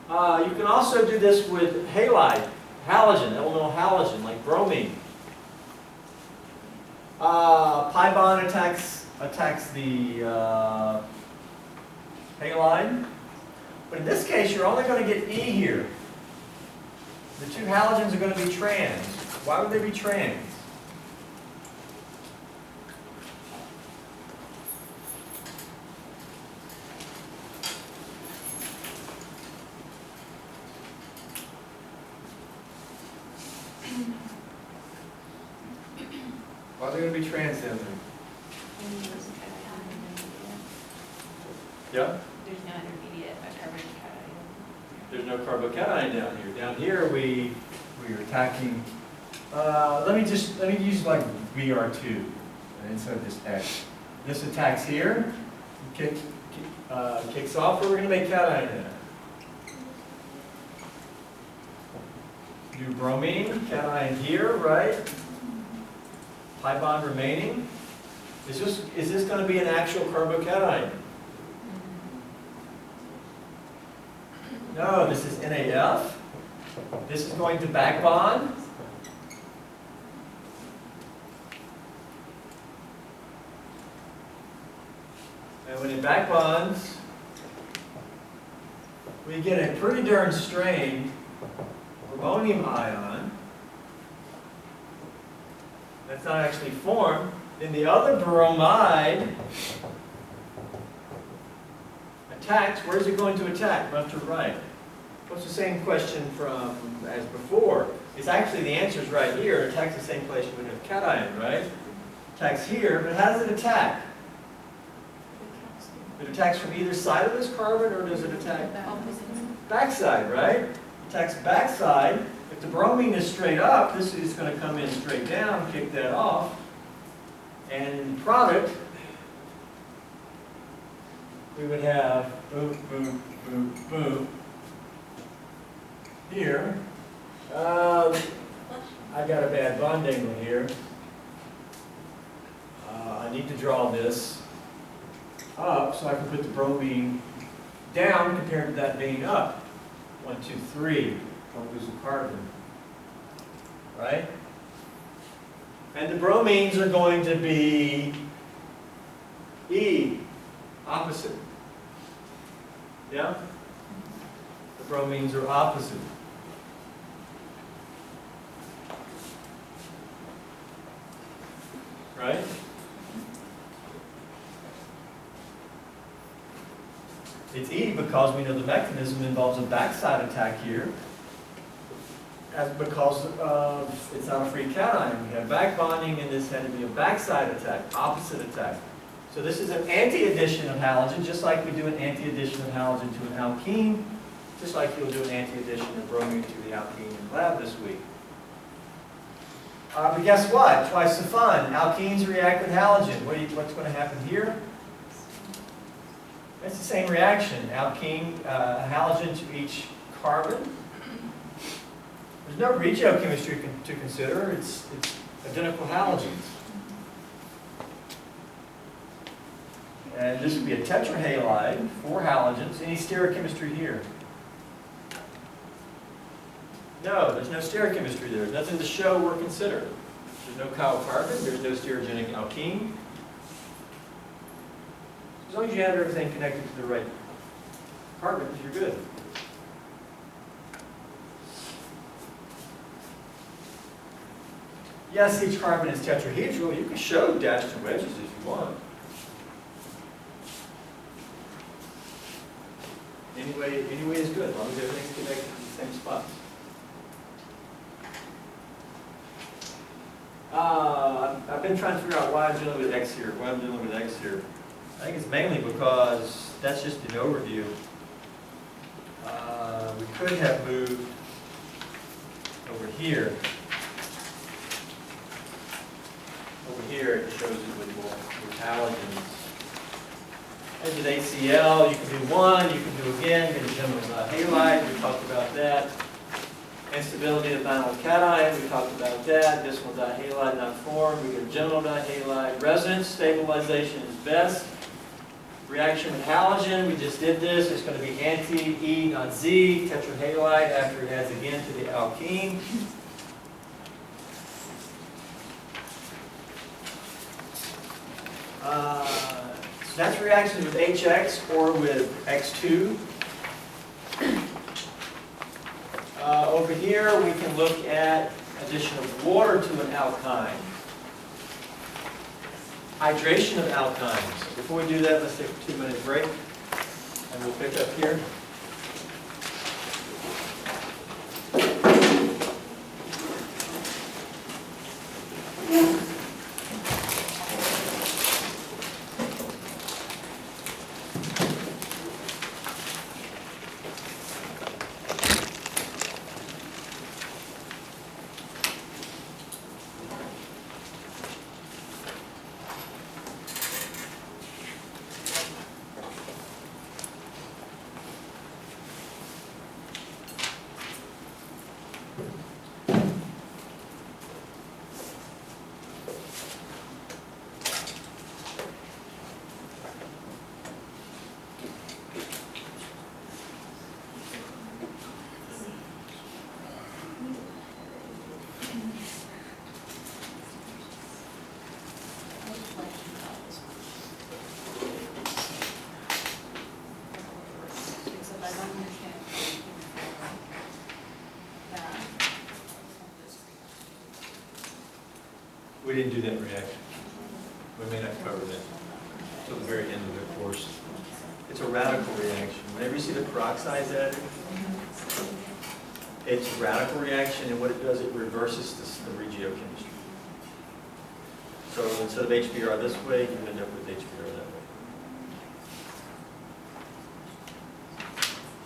you can also do this with halide, halogen, elemental halogen, like bromine. Pi bond attacks the halide. But in this case, you're only going to get E here. The 2 halogens are going to be trans. Why would they be trans? Why are they going to be trans then? Yeah? There's no intermediate, a carbon cation. There's no carbocation down here. Down here we are attacking. Let me use like Br2 instead of just X. This attacks here. Kicks off. Where we're going to make cation in. Do bromine, cation here, right? Pi bond remaining. Is this going to be an actual carbocation? No, this is NAF. This is going to back bond. And when it back bonds, we get a pretty darn strained ammonium ion. That's not actually formed. Then the other bromide attacks. Where is it going to attack? Left or right? What's the same question from as before? It's actually the answer is right here. It attacks the same place you would have cation, right? Attacks here, but how does it attack? It attacks from either side of this carbon, or does it attack backside, right? Attacks backside. If the bromine is straight up, this is going to come in straight down, kick that off. And in the product, we would have boom, boom, boom, boom. Here, I got a bad bond angle here. I need to draw this up so I can put the bromine down compared to that being up. 1, 2, 3. Don't lose a carbon. Right? And the bromines are going to be E, opposite. Yeah? The bromines are opposite. Right? It's E because we know the mechanism involves a backside attack here. Because it's not a free cation. We have back bonding, and this had to be a backside attack, opposite attack. So this is an anti-addition of halogen, just like we do an anti-addition of halogen to an alkene, just like you'll do an anti-addition of bromine to the alkene in lab this week. But guess what? Twice the fun. Alkenes react with halogen. What's going to happen here? It's the same reaction. Alkene, halogen to each carbon. There's no regiochemistry to consider. It's identical halogens. And this would be a tetrahalide, 4 halogens. Any stereochemistry here? No, there's no stereochemistry there. There's nothing to show or consider. There's no chiral carbon, there's no stereogenic alkene. As long as you have everything connected to the right carbons, you're good. Yes, each carbon is tetrahedral. You can show dashed and wedges if you want. Any way is good, as long as everything's connected to the same spots. I've been trying to figure out why I'm dealing with X here, why I'm dealing with X here. I think it's mainly because that's just an overview. We could have moved over here. Over here, it shows it with halogens. And with HCl, you can do one, you can do again, get a general halide, we talked about that. Instability of vinyl cation, we talked about that. This one dihalide not formed, we get a general dihalide. Resonance stabilization is best. Reaction with halogen, we just did this. It's going to be anti-E, not Z, tetrahalide after it adds again to the alkene. So that's reactions with HX or with X2. Over here, we can look at addition of water to an alkyne. Hydration of alkynes. Before we do that, let's take a 2-minute break, and we'll pick up here. We didn't do that reaction. We may not cover that until the very end of the course. It's a radical reaction. Whenever you see the peroxides added, it's a radical reaction, and what it does, it reverses the regiochemistry. So instead of HBr this way, you end up with HBr that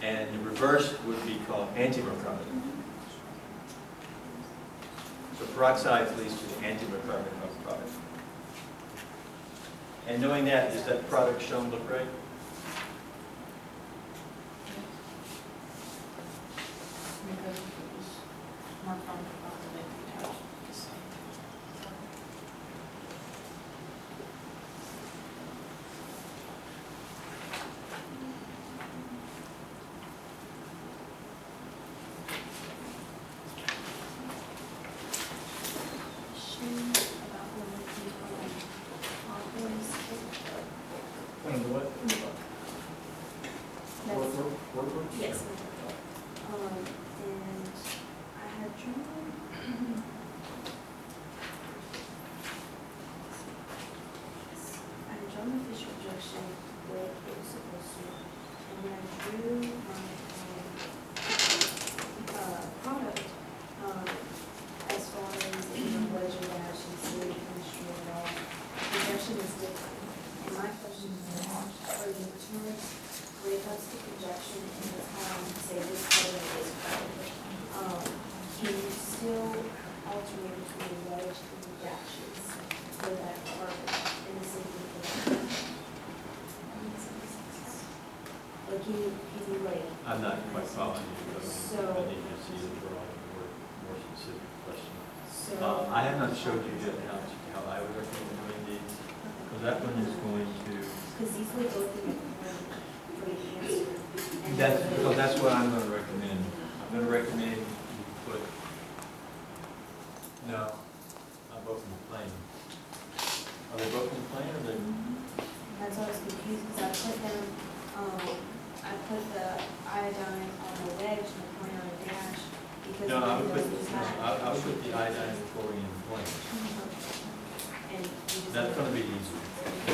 way. And the reverse would be called antimercarbon. So peroxides leads to the antimercarbon of product. And knowing that, does that product shown look right? What? Yes. And I had drawn. I had drawn the fish projection where it was supposed to, and then I drew my product as far as wedge and dash and stereochemistry and all. Projection is different. And my question is, are the terms when it comes to projection and the time, say this color is color, can you still alternate between wedge and dashes for that carbon in the same thing? Or can you like? I'm not quite following you. So- I need to see it for a more specific question. So. I have not showed you yet how I would recommend doing these. Because that one is going to, Because these would go through for the answer. And that's what I'm going to recommend. I'm going to recommend you put, no, I'm both in the plane. Are they both in the plane or they? That's why I was confused, because I put them, I put the iodine on the wedge and the chlorine on the dash, because No, I it would put, doesn't match. I would put the iodine and chlorine in the plane. And you just. That's gonna be easy.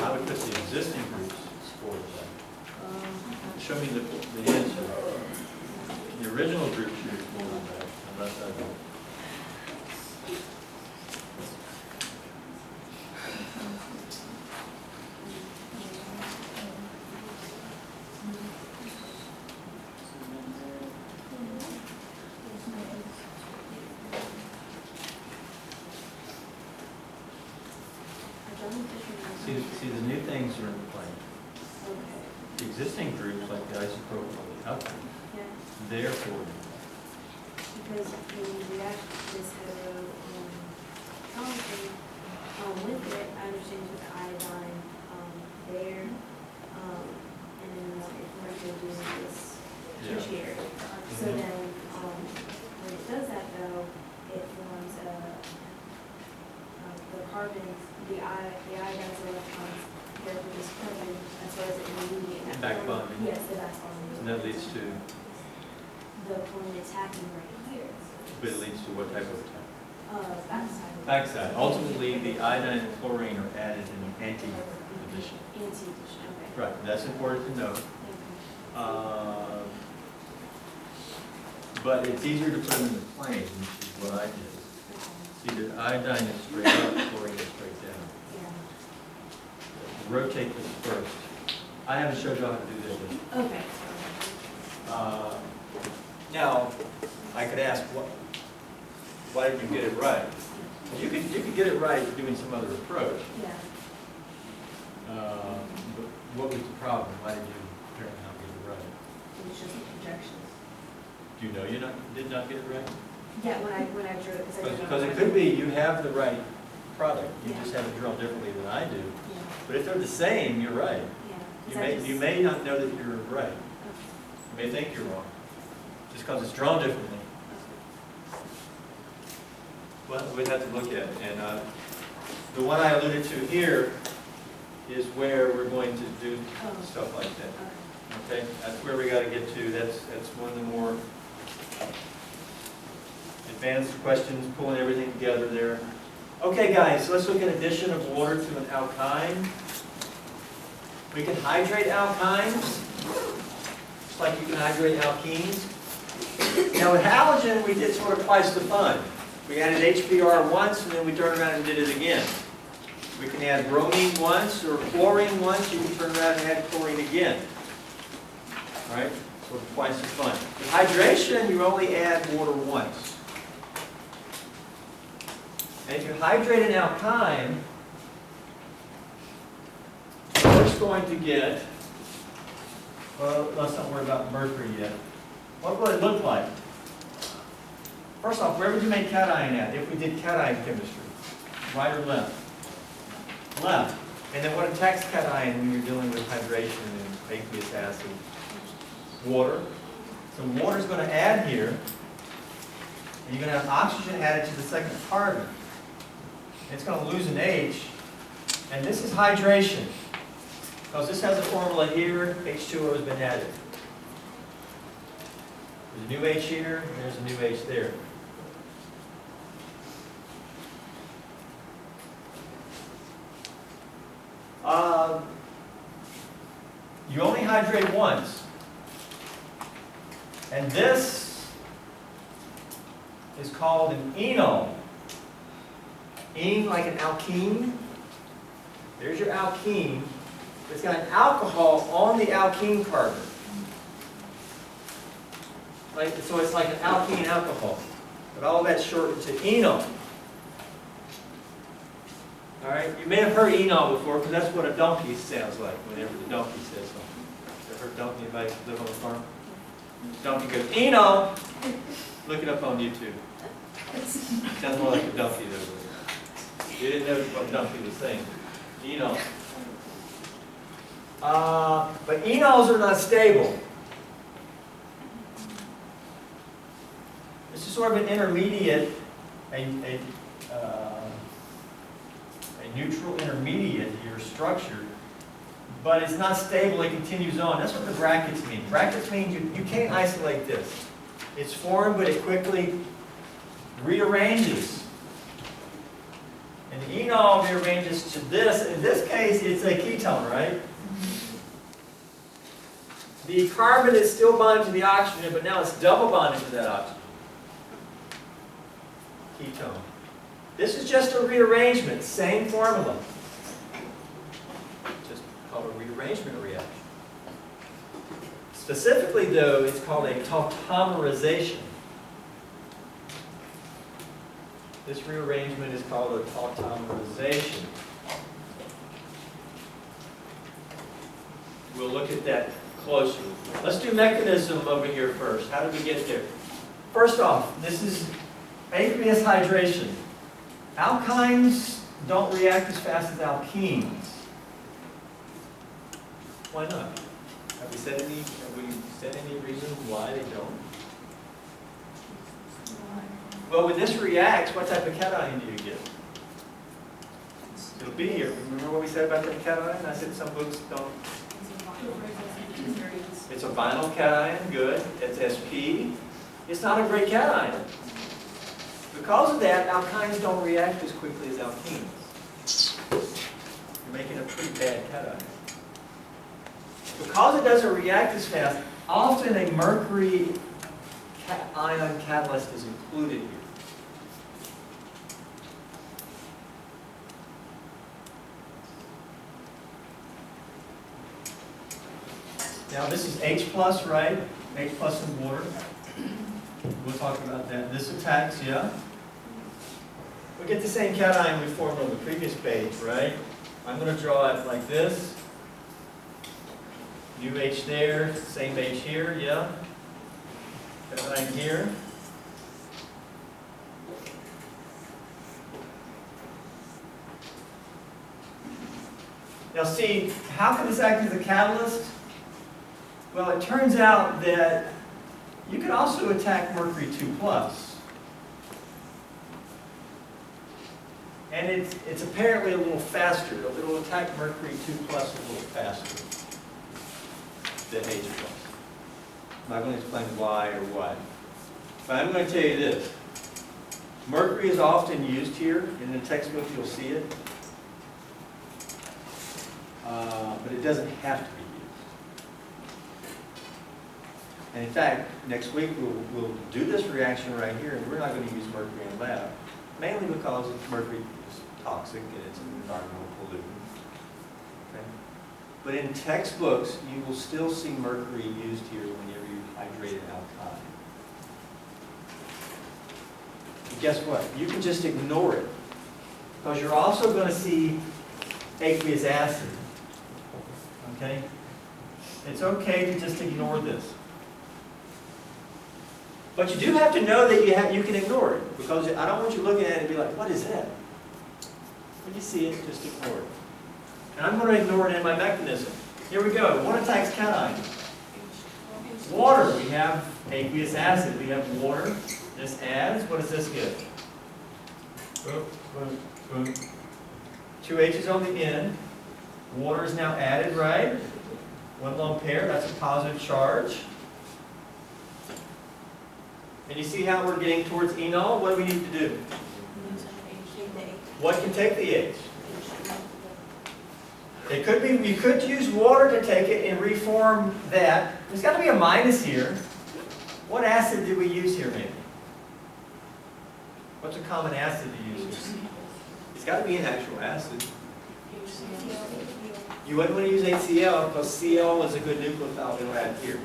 I would put the existing groups for that. Show me the answer. The original group should more than that, unless I don't. See, the new things are in the plane. Okay, The existing groups, like the isopropyl or the alkyne, yeah, they're for it. because when you react this hetero, chromatin, with it, I understand you put the iodine, there, and then if we're going to do this Yeah. tertiary. So Mhm. then, when it does that though, it forms the carbons, the iodine's electrons, therefore this carbon, as well as the intermediate. that Back form- bonding. Yes, the back bonding. And that leads to, The chlorine attacking right here, but it leads to what type of attack? backside. Backside. Ultimately, the iodine and chlorine are added in the anti-addition. Anti-addition, okay. Right, that's important to know. Okay. But it's easier to put them in the plane, which is what I did. Okay. See, the iodine is straight up, chlorine is straight down. Yeah. Rotate this first. I haven't showed you how to do this yet. Okay. Now, I could ask, why didn't you get it right? You could get it right doing some other approach. Yeah. But what was the problem? Why did you apparently not get it right? It was just the projections. Do you know you did not get it right? Yeah, when I drew it, because I didn't know. Because it could be you have the right product, you Yeah. just have it drilled differently than I do. Yeah, But if they're the same, you're right. yeah. 'Cause You I may, just- you may not know that you're right. Okay. You may think you're wrong, just because it's drawn differently. Well, we'd have to look at it. And the one I alluded to here is where we're going to do Oh. stuff like that. Okay. Okay, that's where we got to get to. That's one of the more advanced questions, pulling everything together there. Okay, guys, so let's look at addition of water to an alkyne. We can hydrate alkynes, just like you can hydrate alkenes. Now with halogen, we did sort of twice the fun. We added HBr once, and then we turned around and did it again. We can add bromine once, or chlorine once, you can turn around and add chlorine again. All right, sort of twice the fun. With hydration, you only add water once. And if you hydrate an alkyne, you're just going to get, well, let's not worry about mercury yet. What will it look like? First off, where would you make cation at if we did cation chemistry? Right or left? Left. And then what attacks cation when you're dealing with hydration and aqueous acid? Water. So water's going to add here, and you're going to have oxygen added to the second carbon. It's going to lose an H, and this is hydration. Because this has a formula here, H2O has been added. There's a new H here, and there's a new H there. You only hydrate once. And this is called an enol. Ene like an alkene. There's your alkene. It's got an alcohol on the alkene carbon. Right? So it's like an alkene alcohol. But all that's shortened to enol. All right? You may have heard enol before because that's what a donkey sounds like whenever the donkey says something. Ever heard donkey? Anybody live on a farm? Donkey goes, enol! Look it up on YouTube. Sounds more like a donkey though. You didn't know what donkey was saying. Enol. But enols are not stable. This is sort of an intermediate, a neutral intermediate to your structure, but it's not stable, it continues on. That's what the brackets mean. Brackets mean you can't isolate this. It's formed, but it quickly rearranges. And the enol rearranges to this. In this case, it's a ketone, right? The carbon is still bonded to the oxygen, but now it's double bonded to that oxygen. Ketone. This is just a rearrangement, same formula. Just called a rearrangement reaction. Specifically, though, it's called a tautomerization. This rearrangement is called a tautomerization. We'll look at that closer. Let's do mechanism over here first. How did we get there? First off, this is aqueous hydration. Alkynes don't react as fast as alkenes. Why not? Have we said any reason why they don't? Well, when this reacts, what type of cation do you get? It'll be here. Remember what we said about the cation? I said some books don't. It's a vinyl cation, good. It's SP. It's not a great cation. Because of that, alkynes don't react as quickly as alkenes. You're making a pretty bad cation. Because it doesn't react as fast, often a mercury ion catalyst is included here. Now this is H plus, right? H plus in water. We'll talk about that. This attacks, yeah? We get the same cation we formed on the previous page, right? I'm going to draw it like this. New H there, same H here, yeah? Cation here. Now see, how can this act as a catalyst? Well, it turns out that you can also attack mercury 2+. And it's apparently a little faster. It'll attack mercury 2+ a little faster than H+. I'm not going to explain why or what. But I'm going to tell you this. Mercury is often used here. In the textbook, you'll see it. But it doesn't have to be used. And in fact, next week we'll do this reaction right here, and we're not going to use mercury in lab, mainly because mercury is toxic and it's an environmental pollutant. Okay? But in textbooks, you will still see mercury used here whenever you hydrate an alkyne. And guess what? You can just ignore it, because you're also going to see aqueous acid. Okay? It's okay to just ignore this. But you do have to know that you can ignore it, because I don't want you looking at it and be like, what is that? When you see it, just ignore it. And I'm going to ignore it in my mechanism. Here we go. What attacks cation? Water. We have aqueous acid. We have water. This adds. What does this get? Boom, boom, boom. 2 H's on the end. Water is now added, right? One lone pair. That's a positive charge. And you see how we're getting towards enol? What do we need to do? What can take the H? It could be, you could use water to take it and reform that. There's got to be a minus here. What acid did we use here, maybe? What's a common acid to use here? It's got to be an actual acid. You wouldn't want to use HCl because Cl is a good nucleophile it'll add here.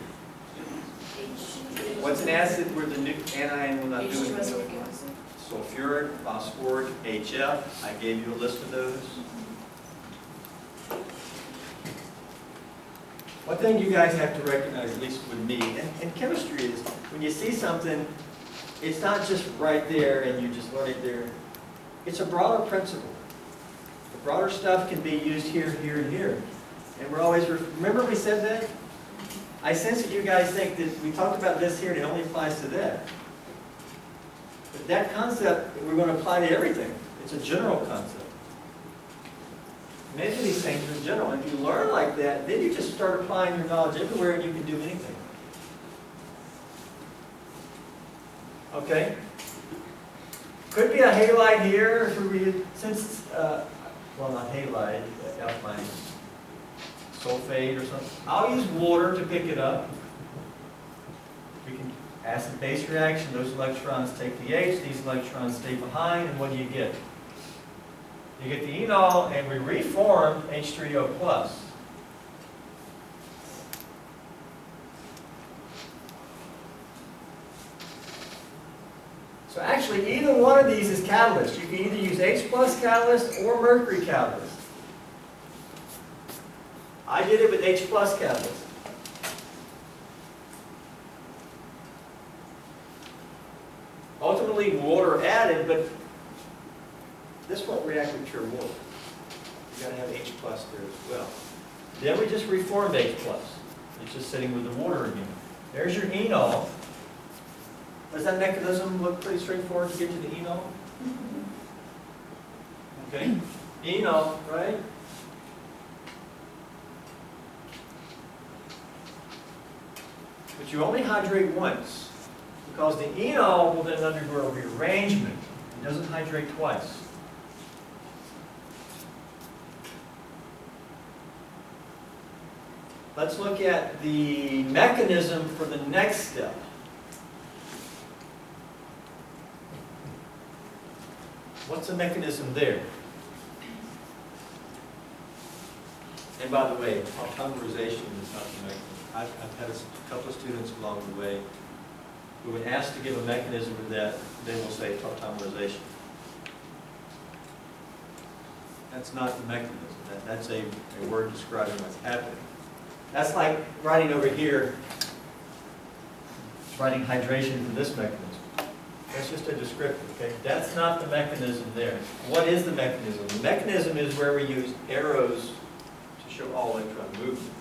What's an acid where the anion will not do anything? Sulfuric, phosphoric, HF. I gave you a list of those. One thing you guys have to recognize, at least with me, and chemistry is, when you see something, it's not just right there and you just learn it there. It's a broader principle. The broader stuff can be used here, here, and here. And we're always, remember we said that? I sense that you guys think that we talked about this here and it only applies to that. But that concept we're going to apply to everything. It's a general concept. Many of these things are general. If you learn like that, then you just start applying your knowledge everywhere and you can do anything. Okay? Could be a halide here if we read, since, well, not halide, alkyne sulfate or something. I'll use water to pick it up. We can acid-base reaction, those electrons take the H, these electrons stay behind, and what do you get? You get the enol, and we reform H3O+. So actually, either one of these is catalyst. You can either use H+ catalyst or mercury catalyst. I did it with H+ catalyst. Ultimately, water added, but this won't react with pure water. You've got to have H+ there as well. Then we just reformed H+. It's just sitting with the water again. There's your enol. Does that mechanism look pretty straightforward to get to the enol? Okay, enol, right? But you only hydrate once, because the enol will then undergo a rearrangement. It doesn't hydrate twice. Let's look at the mechanism for the next step. What's the mechanism there? And by the way, polymerization is not the mechanism. I've had a couple of students along the way who, when asked to give a mechanism for that, they will say polymerization. That's not the mechanism. That's a word describing what's happening. That's like writing over here, writing hydration for this mechanism. That's just a descriptor, okay? That's not the mechanism there. What is the mechanism? The mechanism is where we use arrows to show all electron movement.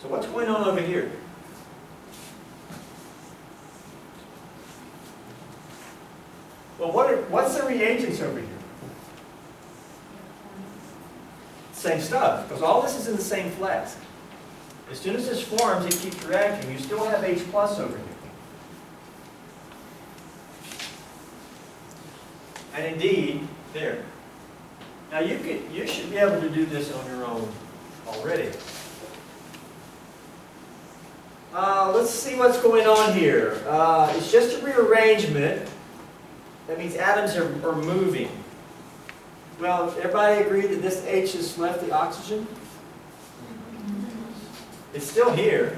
So what's going on over here? Well, what's the reagents over here? Same stuff, because all this is in the same flask. As soon as this forms, it keeps reacting. You still have H+ over here. And indeed, there. Now you should be able to do this on your own already. Let's see what's going on here. It's just a rearrangement. That means atoms are moving. Well, everybody agree that this H has left the oxygen? It's still here.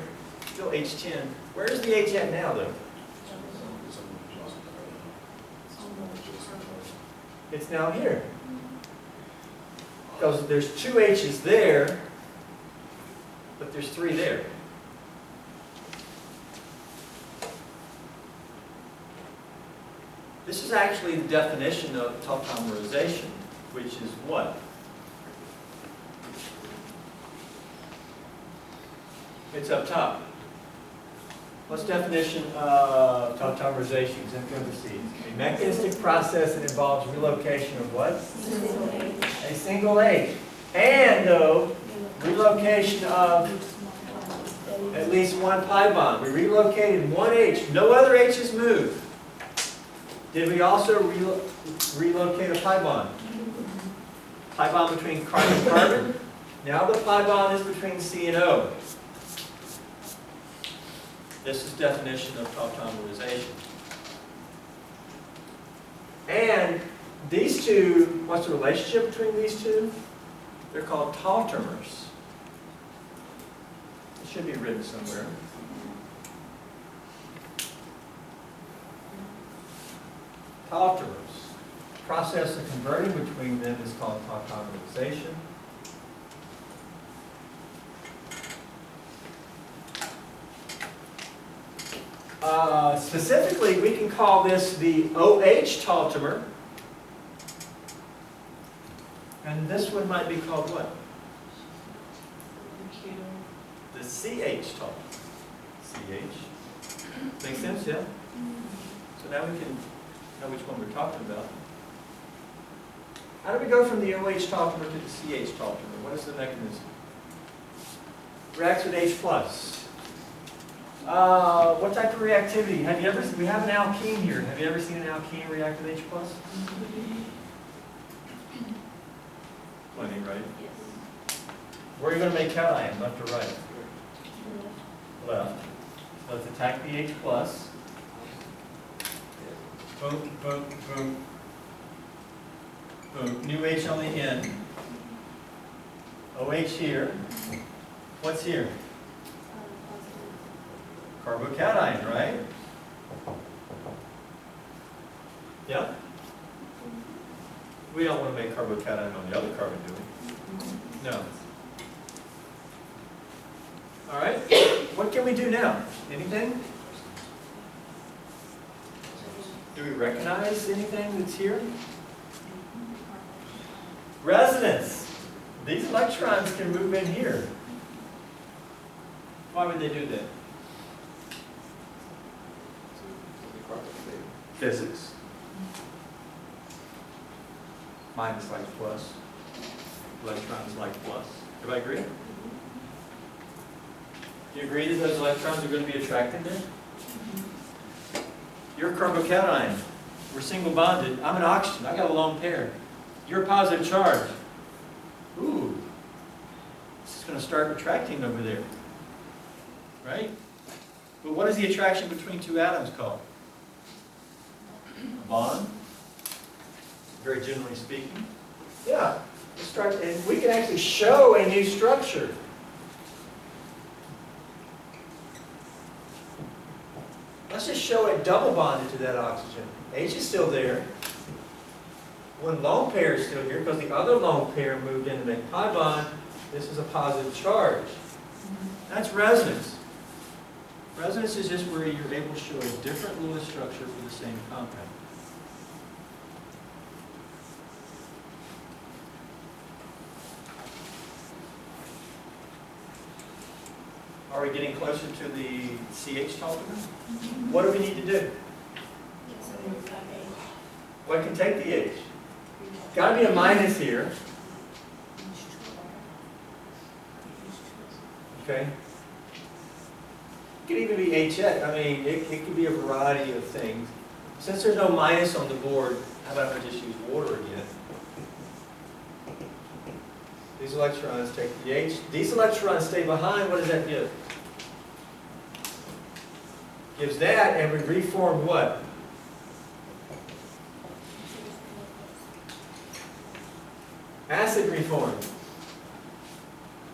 Still H10. Where's the H at now, though? It's now here. Because there's two H's there, but there's three there. This is actually the definition of tautomerization, which is what? It's up top. What's the definition of tautomerization? A mechanistic process that involves relocation of what? A single H. And, though, relocation of at least one pi bond. We relocated one H. No other H's moved. Did we also relocate a pi bond? Pi bond between carbon and carbon. Now the pi bond is between C and O. This is definition of tautomerization. And these two, what's the relationship between these two? They're called tautomers. It should be written somewhere. Tautomers. The process of converting between them is called tautomerization. Specifically, we can call this the OH tautomer. And this one might be called what? The CH tautomer. CH. Make sense, yeah? So now we can know which one we're talking about. How do we go from the OH tautomer to the CH tautomer? What is the mechanism? Reacts with H plus. What type of reactivity? Have you ever, we have an alkene here. Have you ever seen an alkene react with H plus? Plenty, right? Yes. Where are you going to make cation, left or right? Left. So let's attack the H plus. Boom, boom, boom. Boom. New H on the end. OH here. What's here? Carbocation, right? Yeah? We don't want to make carbocation on the other carbon, do we? No. All right. What can we do now? Anything? Do we recognize anything that's here? Resonance. These electrons can move in here. Why would they do that? Physics. Minus like plus. Electrons like plus. Everybody agree? Do you agree that those electrons are going to be attracted there? You're a carbocation. We're single bonded. I'm an oxygen. I got a lone pair. You're a positive charge. Ooh. This is going to start attracting over there. Right? But what is the attraction between two atoms called? A bond? Very generally speaking. Yeah. And we can actually show a new structure. Let's just show it double bonded to that oxygen. H is still there. One lone pair is still here because the other lone pair moved in to make pi bond. This is a positive charge. That's resonance. Resonance is just where you're able to show a different Lewis structure for the same compound. Are we getting closer to the CH tautomer? What do we need to do? What can take the H? Got to be a minus here. Okay. It could even be HX. I mean, it could be a variety of things. Since there's no minus on the board, how about I just use water again? These electrons take the H. These electrons stay behind. What does that give? Gives that, and we reform what? Acid reform.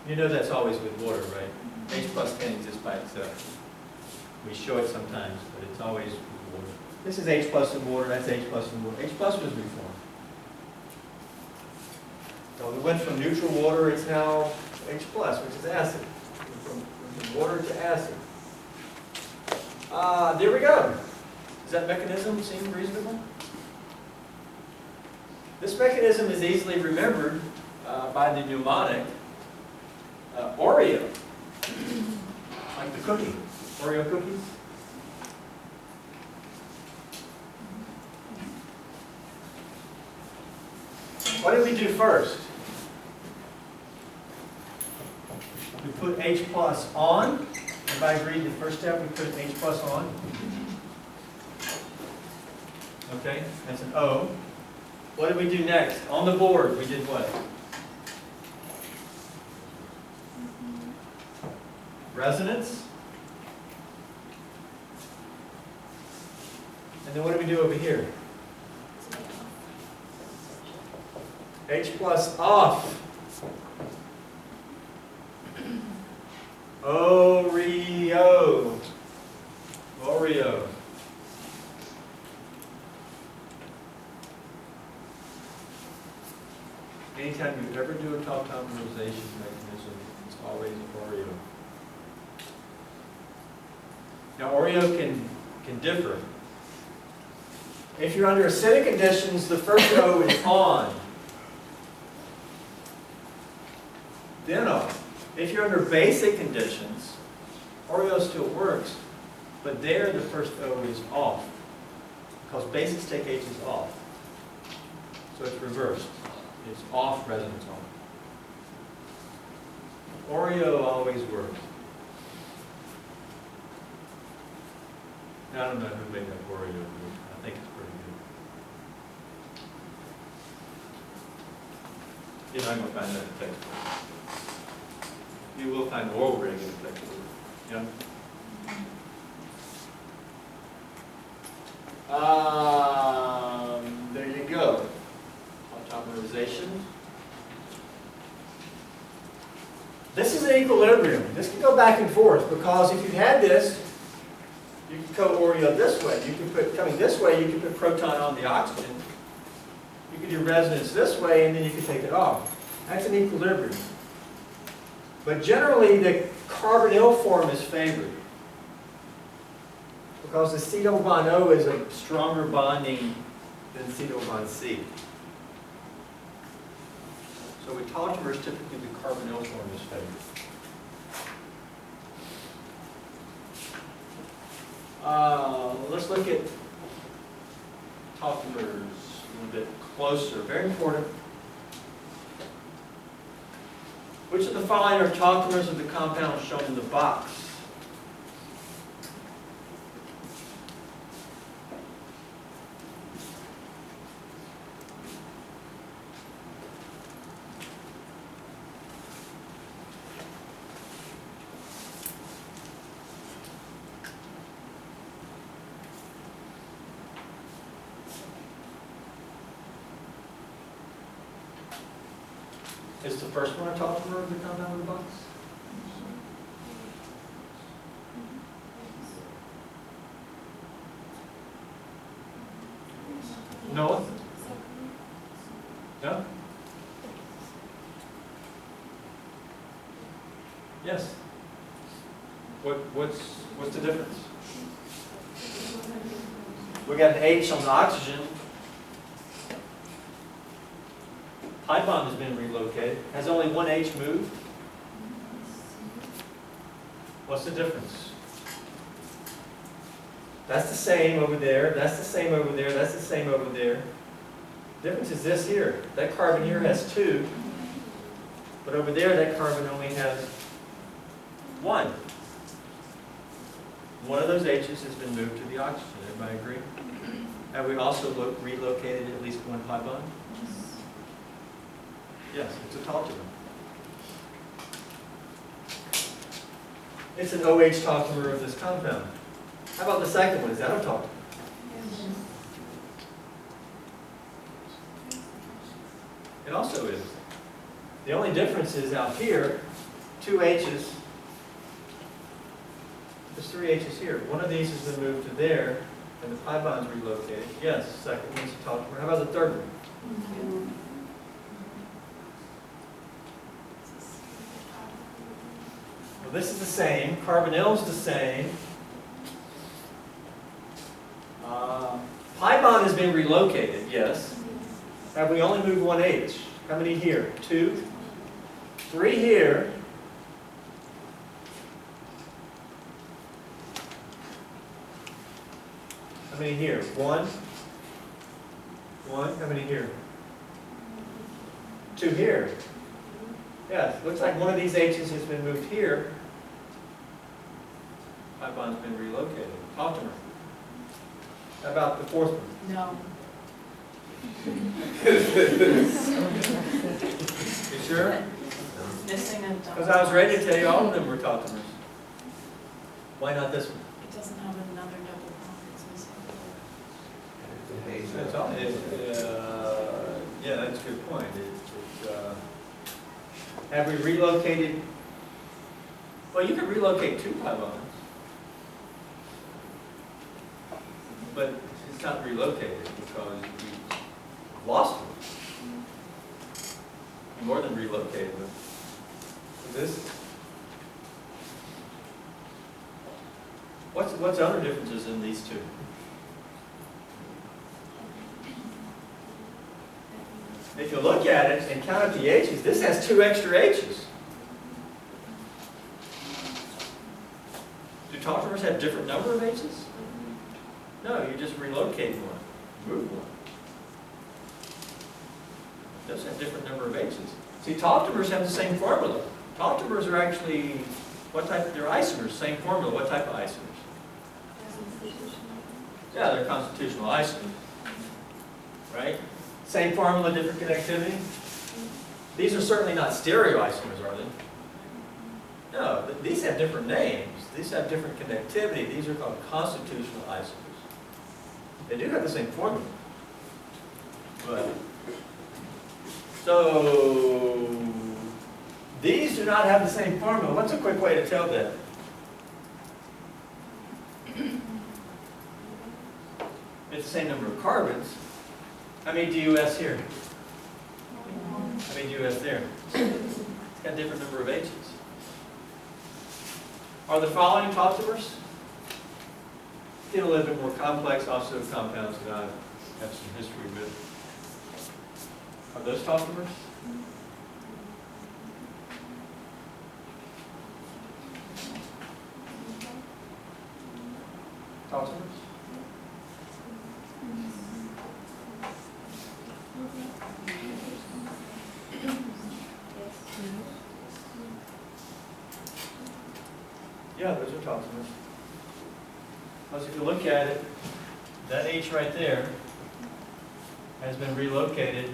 You know that's always with water, right? H plus can't exist by itself. We show it sometimes, but it's always with water. This is H plus in water, that's H plus in water. H plus was reformed. So we went from neutral water, it's now H plus, which is acid. From water to acid. There we go. Does that mechanism seem reasonable? This mechanism is easily remembered by the mnemonic Oreo. Like the cookie. Oreo cookies. What did we do first? We put H plus on. Everybody agreed the first step we put H plus on? Okay, that's an O. What did we do next? On the board, we did what? Resonance. And then what do we do over here? H plus off. Oreo. Oreo. Anytime you ever do a tautomerization mechanism, it's always Oreo. Now Oreo can differ. If you're under acidic conditions, the first O is on. Then off. If you're under basic conditions, Oreo still works, but there the first O is off. Because basics take H's off. So it's reversed. It's off resonance on. Oreo always works. I don't know who made that Oreo, but I think it's pretty good. You're not going to find that in the textbook. You will find oil rig in the textbook. Yeah. There you go. Automerization. This is an equilibrium. This can go back and forth because if you had this, you could go Oreo this way. You could put, coming this way, you could put proton on the oxygen. You could do resonance this way and then you could take it off. That's an equilibrium. But generally the carbonyl form is favored because the acetyl bond O is a stronger bonding than acetyl bond C. So with tautomers, typically the carbonyl form is favored. Let's look at tautomers a little bit closer. Very important. Which of the following are tautomers of the compounds shown in the box? Is the first one a tautomer of the compound in the box? Noah? No? Yes. What's the difference? We got an H on the oxygen. Pi bond has been relocated. Has only one H moved? What's the difference? That's the same over there. That's the same over there. That's the same over there. The difference is this here. That carbon here has two. But over there, that carbon only has one. One of those H's has been moved to the oxygen. Everybody agree? Have we also relocated at least one pi bond? Yes, it's a tautomer. It's an OH tautomer of this compound. How about the second one? Is that a tautomer? It also is. The only difference is out here, two H's, there's three H's here. One of these has been moved to there, and the pi bond's relocated. Yes, second one's a tautomer. How about the third one? Well, this is the same. Carbonyl's the same. Pi bond has been relocated, yes. Have we only moved one H? How many here? 2, 3 here. How many here? 1. 1. How many here? 2 here. Yes, looks like one of these H's has been moved here. Pi bond's been relocated. Tautomer. How about the fourth one? No. You sure? Missing a double. Because I was ready to tell you all of them were tautomers. Why not this one? It doesn't have another double bond, it's missing. It's all, yeah, that's a good point. Have we relocated? Well, you could relocate 2 pi bonds, but it's not relocated because we lost them. More than relocated them. So this. What's other differences in these two? If you look at it and count up the H's, this has 2 extra H's. Do tautomers have different number of H's? No, you just relocate one, move one. Those have different number of H's. See, tautomers have the same formula. Tautomers are actually, what type, they're isomers, same formula. What type of isomers? Yeah, they're constitutional isomers. Right? Same formula, different connectivity? These are certainly not stereoisomers, are they? No, these have different names. These have different connectivity. These are called constitutional isomers. They do have the same formula. But, so, these do not have the same formula. What's a quick way to tell that? It's the same number of carbons. How many DUS here? How many DUS there? It's got a different number of H's. Are the following tautomers? Get a little bit more complex, also compounds that I have some history with. Are those tautomers? Tautomers? Yeah, those are tautomers. Because if you look at it, that H right there has been relocated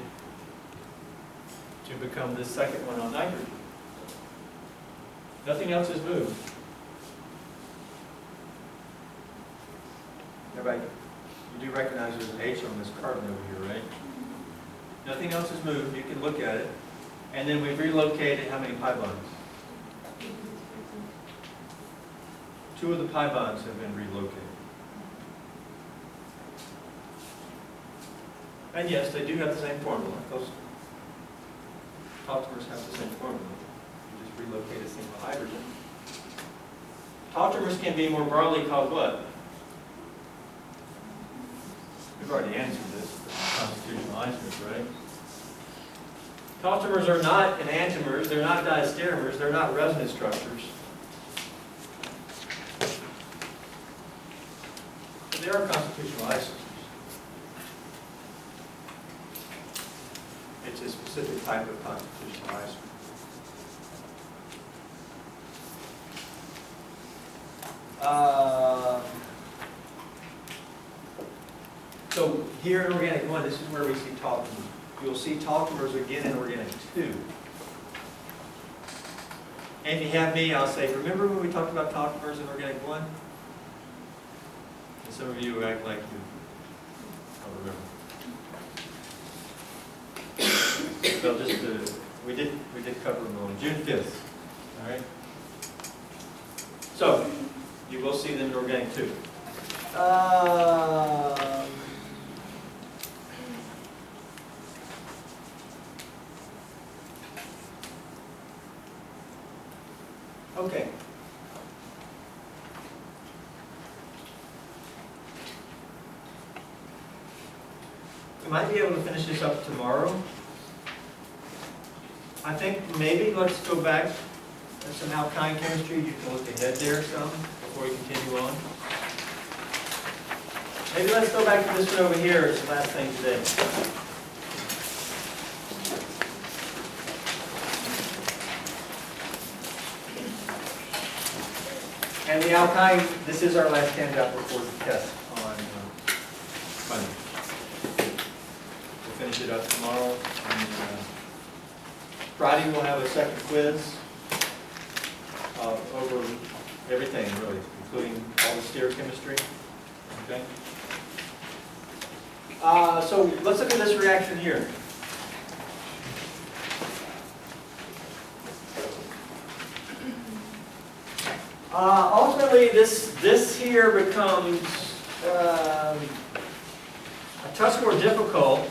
to become this second one on nitrogen. Nothing else has moved. Everybody, you do recognize there's an H on this carbon over here, right? Nothing else has moved. You can look at it. And then we've relocated how many pi bonds? 2 of the pi bonds have been relocated. And yes, they do have the same formula. Those tautomers have the same formula. You just relocate a single hydrogen. Tautomers can be more broadly called what? We've already answered this. Constitutional isomers, right? Tautomers are not enantiomers. They're not diastereomers. They're not resonance structures. But they are constitutional isomers. It's a specific type of constitutional isomer. So here in organic 1, this is where we see tautomers. You'll see tautomers again in organic 2. And if you have me, I'll say, remember when we talked about tautomers in organic 1? And some of you act like you don't remember. So just we did cover them on June 5th. All right. So you will see them in organic 2. Okay. We might be able to finish this up tomorrow. I think maybe let's go back to some alkyne chemistry. You can look ahead there some before we continue on. Maybe let's go back to this one over here as the last thing today. And the alkyne, this is our last handout before the test on Monday. We'll finish it up tomorrow. And, Friday we'll have a second quiz over everything really, including all the stereochemistry. Okay. So let's look at this reaction here. Ultimately, this here becomes a touch more difficult.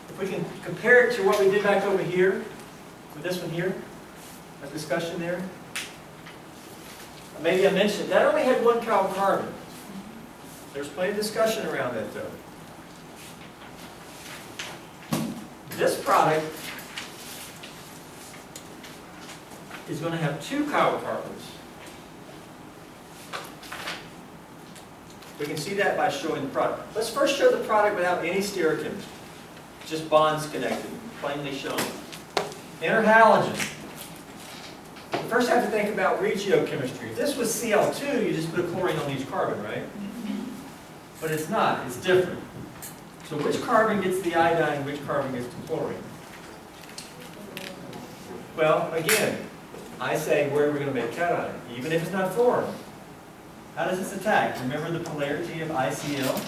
If we can compare it to what we did back over here, with this one here, a discussion there. Maybe I mentioned, that only had 1 chiral carbon. There's plenty of discussion around that though. This product is going to have 2 chiral carbons. We can see that by showing the product. Let's first show the product without any stereochemistry. just bonds connected, plainly shown. Enter halogen. You first have to think about regiochemistry. If this was Cl2, you just put a chlorine on each carbon, right? But it's not, it's different. So which carbon gets the iodine, which carbon gets the chlorine? Well, again, I say where are we going to make cation, even if it's not formed. How does this attack? Remember the polarity of ICL?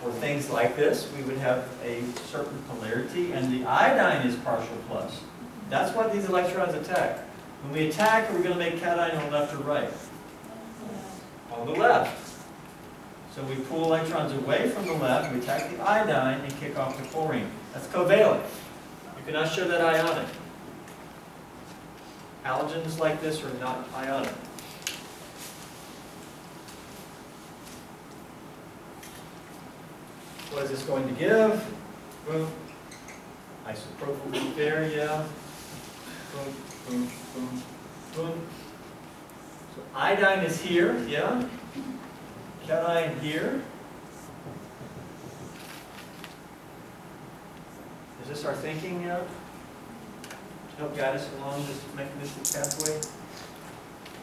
For things like this, we would have a certain polarity, and the iodine is partial plus. That's what these electrons attack. When we attack, are we going to make cation on the left or right? On the left. So we pull electrons away from the left, we attack the iodine, and kick off the chlorine. That's covalent. You cannot show that ionic. Halogens like this are not ionic. What is this going to give? Boom. Isopropyl group there, yeah. Boom, boom, boom, boom. So iodine is here, yeah. Cation here. Is this our thinking now? To help guide us along this mechanistic pathway?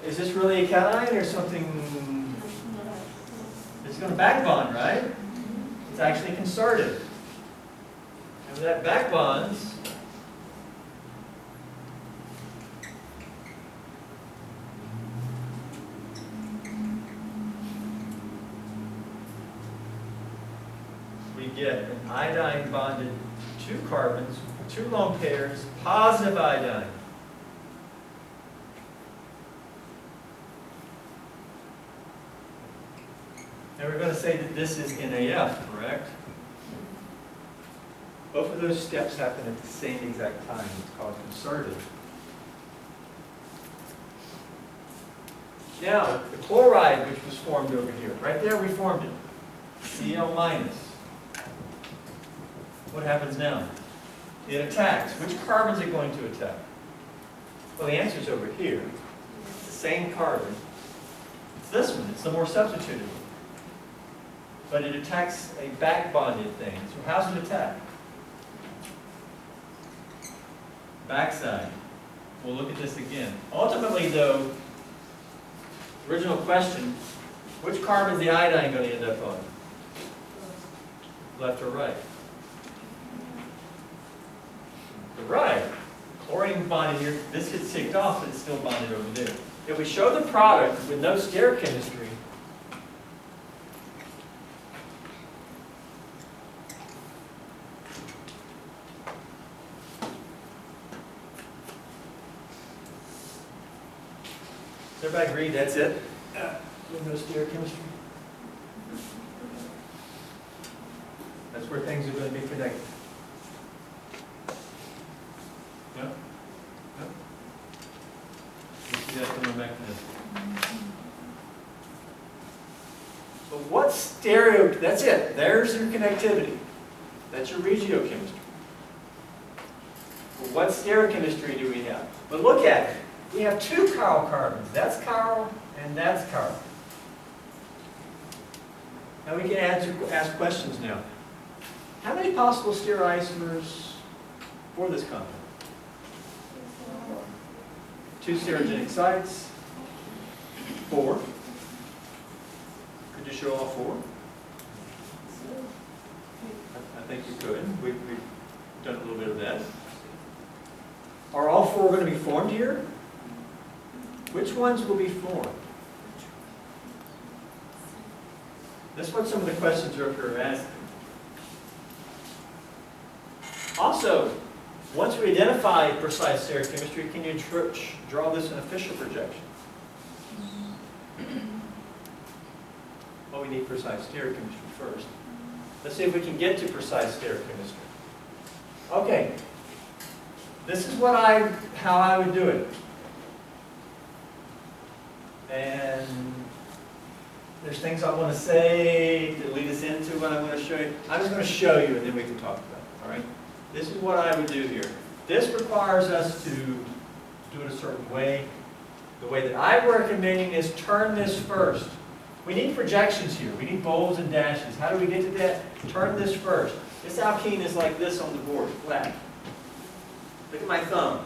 Is this really a cation or something? It's going to back bond, right? It's actually concerted. And when that back bonds, we get an iodine bonded 2 carbons, 2 lone pairs, positive iodine. And we're going to say that this is NAF, correct? Both of those steps happen at the same exact time. It's called concerted. Now, the chloride which was formed over here, right there we formed it. Cl minus. What happens now? It attacks. Which carbon is it going to attack? Well, the answer is over here. It's the same carbon. It's this one. It's the more substituted one. But it attacks a back-bonded thing. So how's it attack? Backside. We'll look at this again. Ultimately, though, original question, which carbon is the iodine going to end up on? Left or right? The right. Chlorine bonded here. This gets ticked off, but it's still bonded over there. If we show the product with no stereochemistry, does everybody agree that's it? With no stereochemistry? That's where things are going to be connected. Yep. Yep. You see that from the mechanism. So what's stereo? That's it. There's your connectivity. That's your regiochemistry. Well, what stereochemistry do we have? But look at it. We have 2 chiral carbons. That's chiral and that's chiral. Now we can ask questions now. How many possible stereoisomers for this compound? 2 stereogenic sites. 4. Could you show all 4? I think you could. We've done a little bit of that. Are all 4 going to be formed here? Which ones will be formed? That's what some of the questions are asking. Also, once we identify precise stereochemistry, can you draw this in a Fisher projection? Well, we need precise stereochemistry first. Let's see if we can get to precise stereochemistry. Okay. This is how I would do it. And there's things I want to say to lead us into what I'm going to show you. I'm just going to show you and then we can talk about it. All right? This is what I would do here. This requires us to do it a certain way. The way that I'm recommending is turn this first. We need projections here. We need bolds and dashes. How do we get to that? Turn this first. This alkene is like this on the board, flat. Look at my thumb.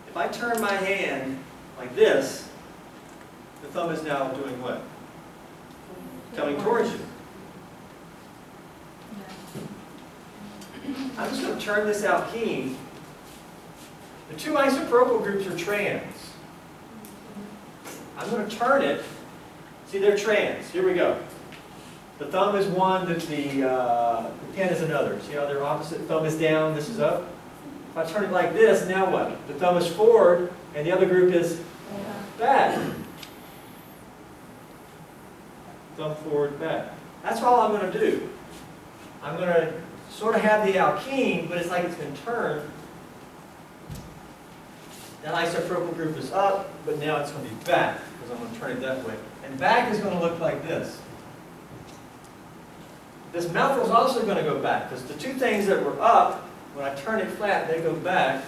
If I turn my hand like this, the thumb is now doing what? Coming towards you. I'm just going to turn this alkene. The two isopropyl groups are trans. I'm going to turn it. See, they're trans. Here we go. The thumb is one, the pen is another. See how they're opposite? Thumb is down, this is up. If I turn it like this, now what? The thumb is forward, and the other group is back. Thumb forward, back. That's all I'm going to do. I'm going to sort of have the alkene, but it's like it's been turned. That isopropyl group is up, but now it's going to be back, because I'm going to turn it that way. And back is going to look like this. This methyl is also going to go back, because the two things that were up, when I turn it flat, they go back.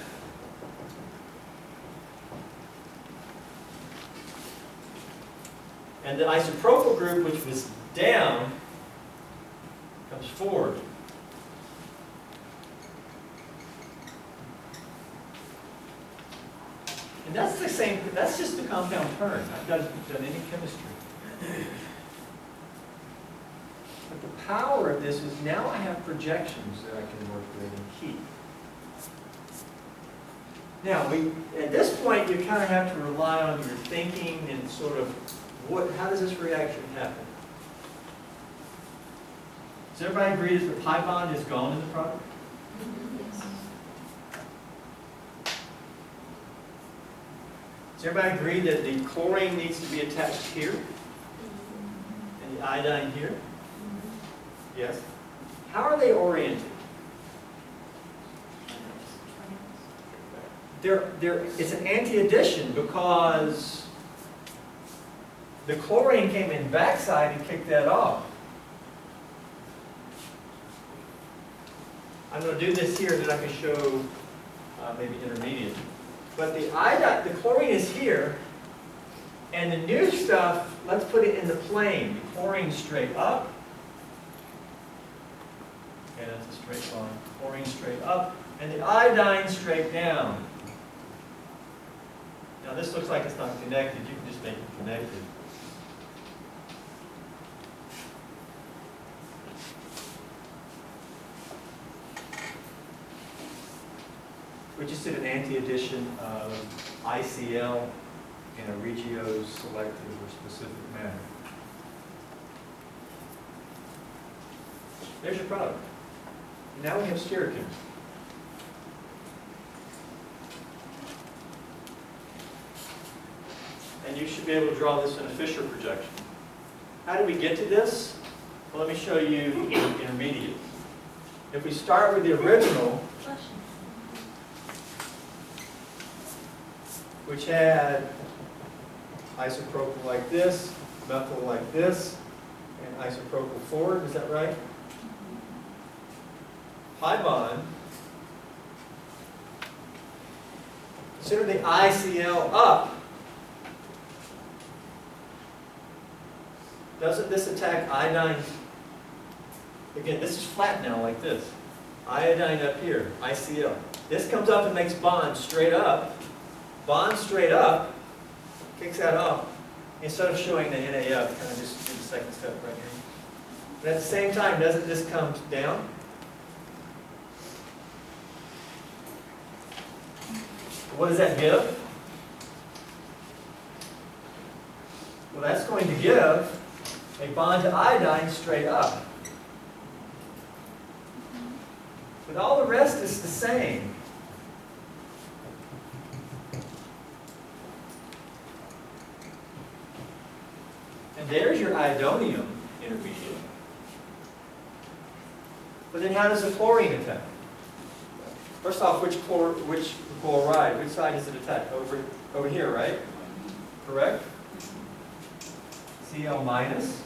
And the isopropyl group, which was down, comes forward. And that's the same, that's just the compound turn. I've not done any chemistry. But the power of this is now I have projections that I can work with and keep. Now, at this point, you kind of have to rely on your thinking and sort of, how does this reaction happen? Does everybody agree that the pi bond is gone in the product? Does everybody agree that the chlorine needs to be attached here? And the iodine here? Yes? How are they oriented? It's an anti-addition because the chlorine came in backside and kicked that off. I'm going to do this here, then I can show maybe intermediate. But the iodine, the chlorine is here, and the new stuff, let's put it in the plane. The chlorine straight up. Okay, that's a straight line. Chlorine straight up, and the iodine straight down. Now this looks like it's not connected. You can just make it connected. We just did an anti-addition of ICL in a regio-selective or specific manner. There's your product. Now we have stereochemistry. And you should be able to draw this in a Fisher projection. How did we get to this? Well, let me show you the intermediate. If we start with the original, which had isopropyl like this, methyl like this, and isopropyl forward, is that right? Pi bond. Consider the ICL up. Doesn't this attack iodine? Again, this is flat now like this. Iodine up here, ICL. This comes up and makes bonds straight up. Bond straight up, kicks that off. Instead of showing the NAF, kind of just do the second step right here. But at the same time, doesn't this come down? What does that give? Well, that's going to give a bond to iodine straight up. But all the rest is the same. And there's your iodonium intermediate. But then how does the chlorine attack? First off, which chloride, which side does it attack? Over here, right? Correct? Cl minus.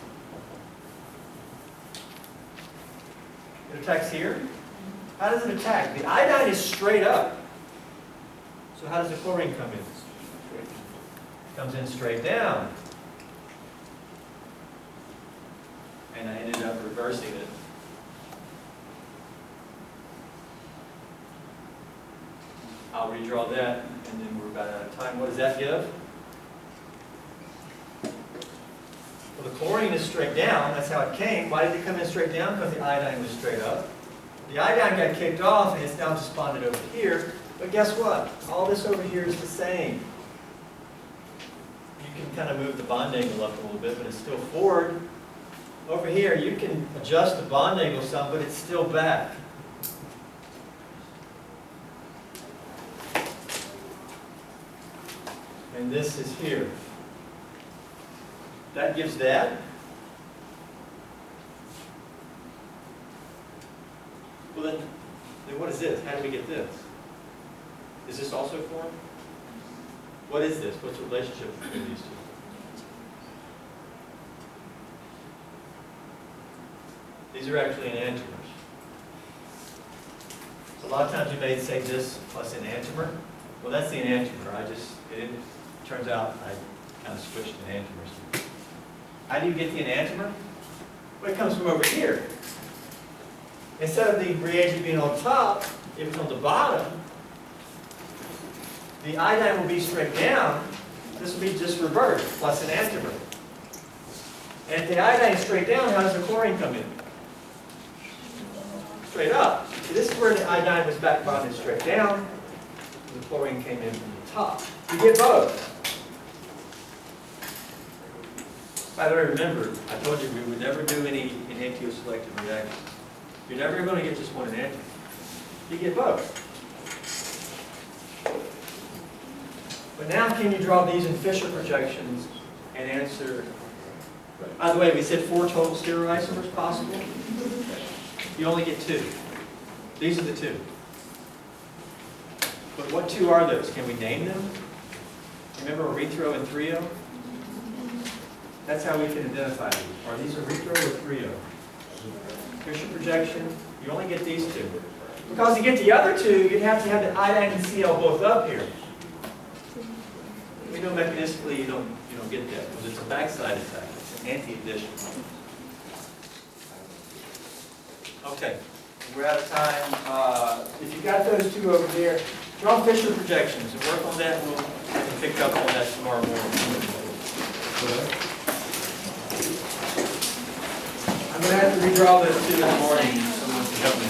It attacks here. How does it attack? The iodine is straight up. So how does the chlorine come in? It comes in straight down. And I ended up reversing it. redraw that, and then we're about out of time. What does that give? Well, the chlorine is straight down, that's how it came. Why did it come in straight down? Because the iodine was straight up. The iodine got kicked off, and it's now just bonded over here. But guess what? All this over here is the same. You can kind of move the bond angle up a little bit, but it's still forward. Over here, you can adjust the bond angle some, but it's still back. And this is here. That gives that. Well then what is this? How do we get this? Is this also formed? What is this? What's the relationship between these two? These are actually enantiomers. So a lot of times you may say this plus enantiomer. Well, that's the enantiomer. Turns out I kind of switched enantiomers. How do you get the enantiomer? Well, it comes from over here. Instead of the reagent being on top, if it's on the bottom, the iodine will be straight down. This will be just reversed, plus enantiomer. And if the iodine is straight down, how does the chlorine come in? Straight up. See, this is where the iodine was back bonded straight down. The chlorine came in from the top. You get both. By the way, remember, I told you we would never do any enantioselective reactions. You're never going to get just one enantiomer. You get both. But now can you draw these in Fisher projections and answer? By the way, we said 4 total stereoisomers possible. You only get 2. These are the 2. But what 2 are those? Can we name them? Remember erythro and threo? That's how we can identify these. Are these erythro or threo? Fisher projection, you only get these 2. Because to get the other 2, you'd have to have the iodine and Cl both up here. We know mechanistically you don't get that because it's a backside attack. It's an anti-addition. Okay, we're out of time. If you got those 2 over there, draw Fisher projections and work on that. We'll pick up on that tomorrow morning. I'm going to have to redraw those 2 in the morning. Someone can help me.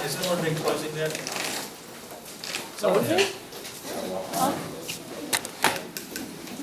Has someone been closing that? Someone has.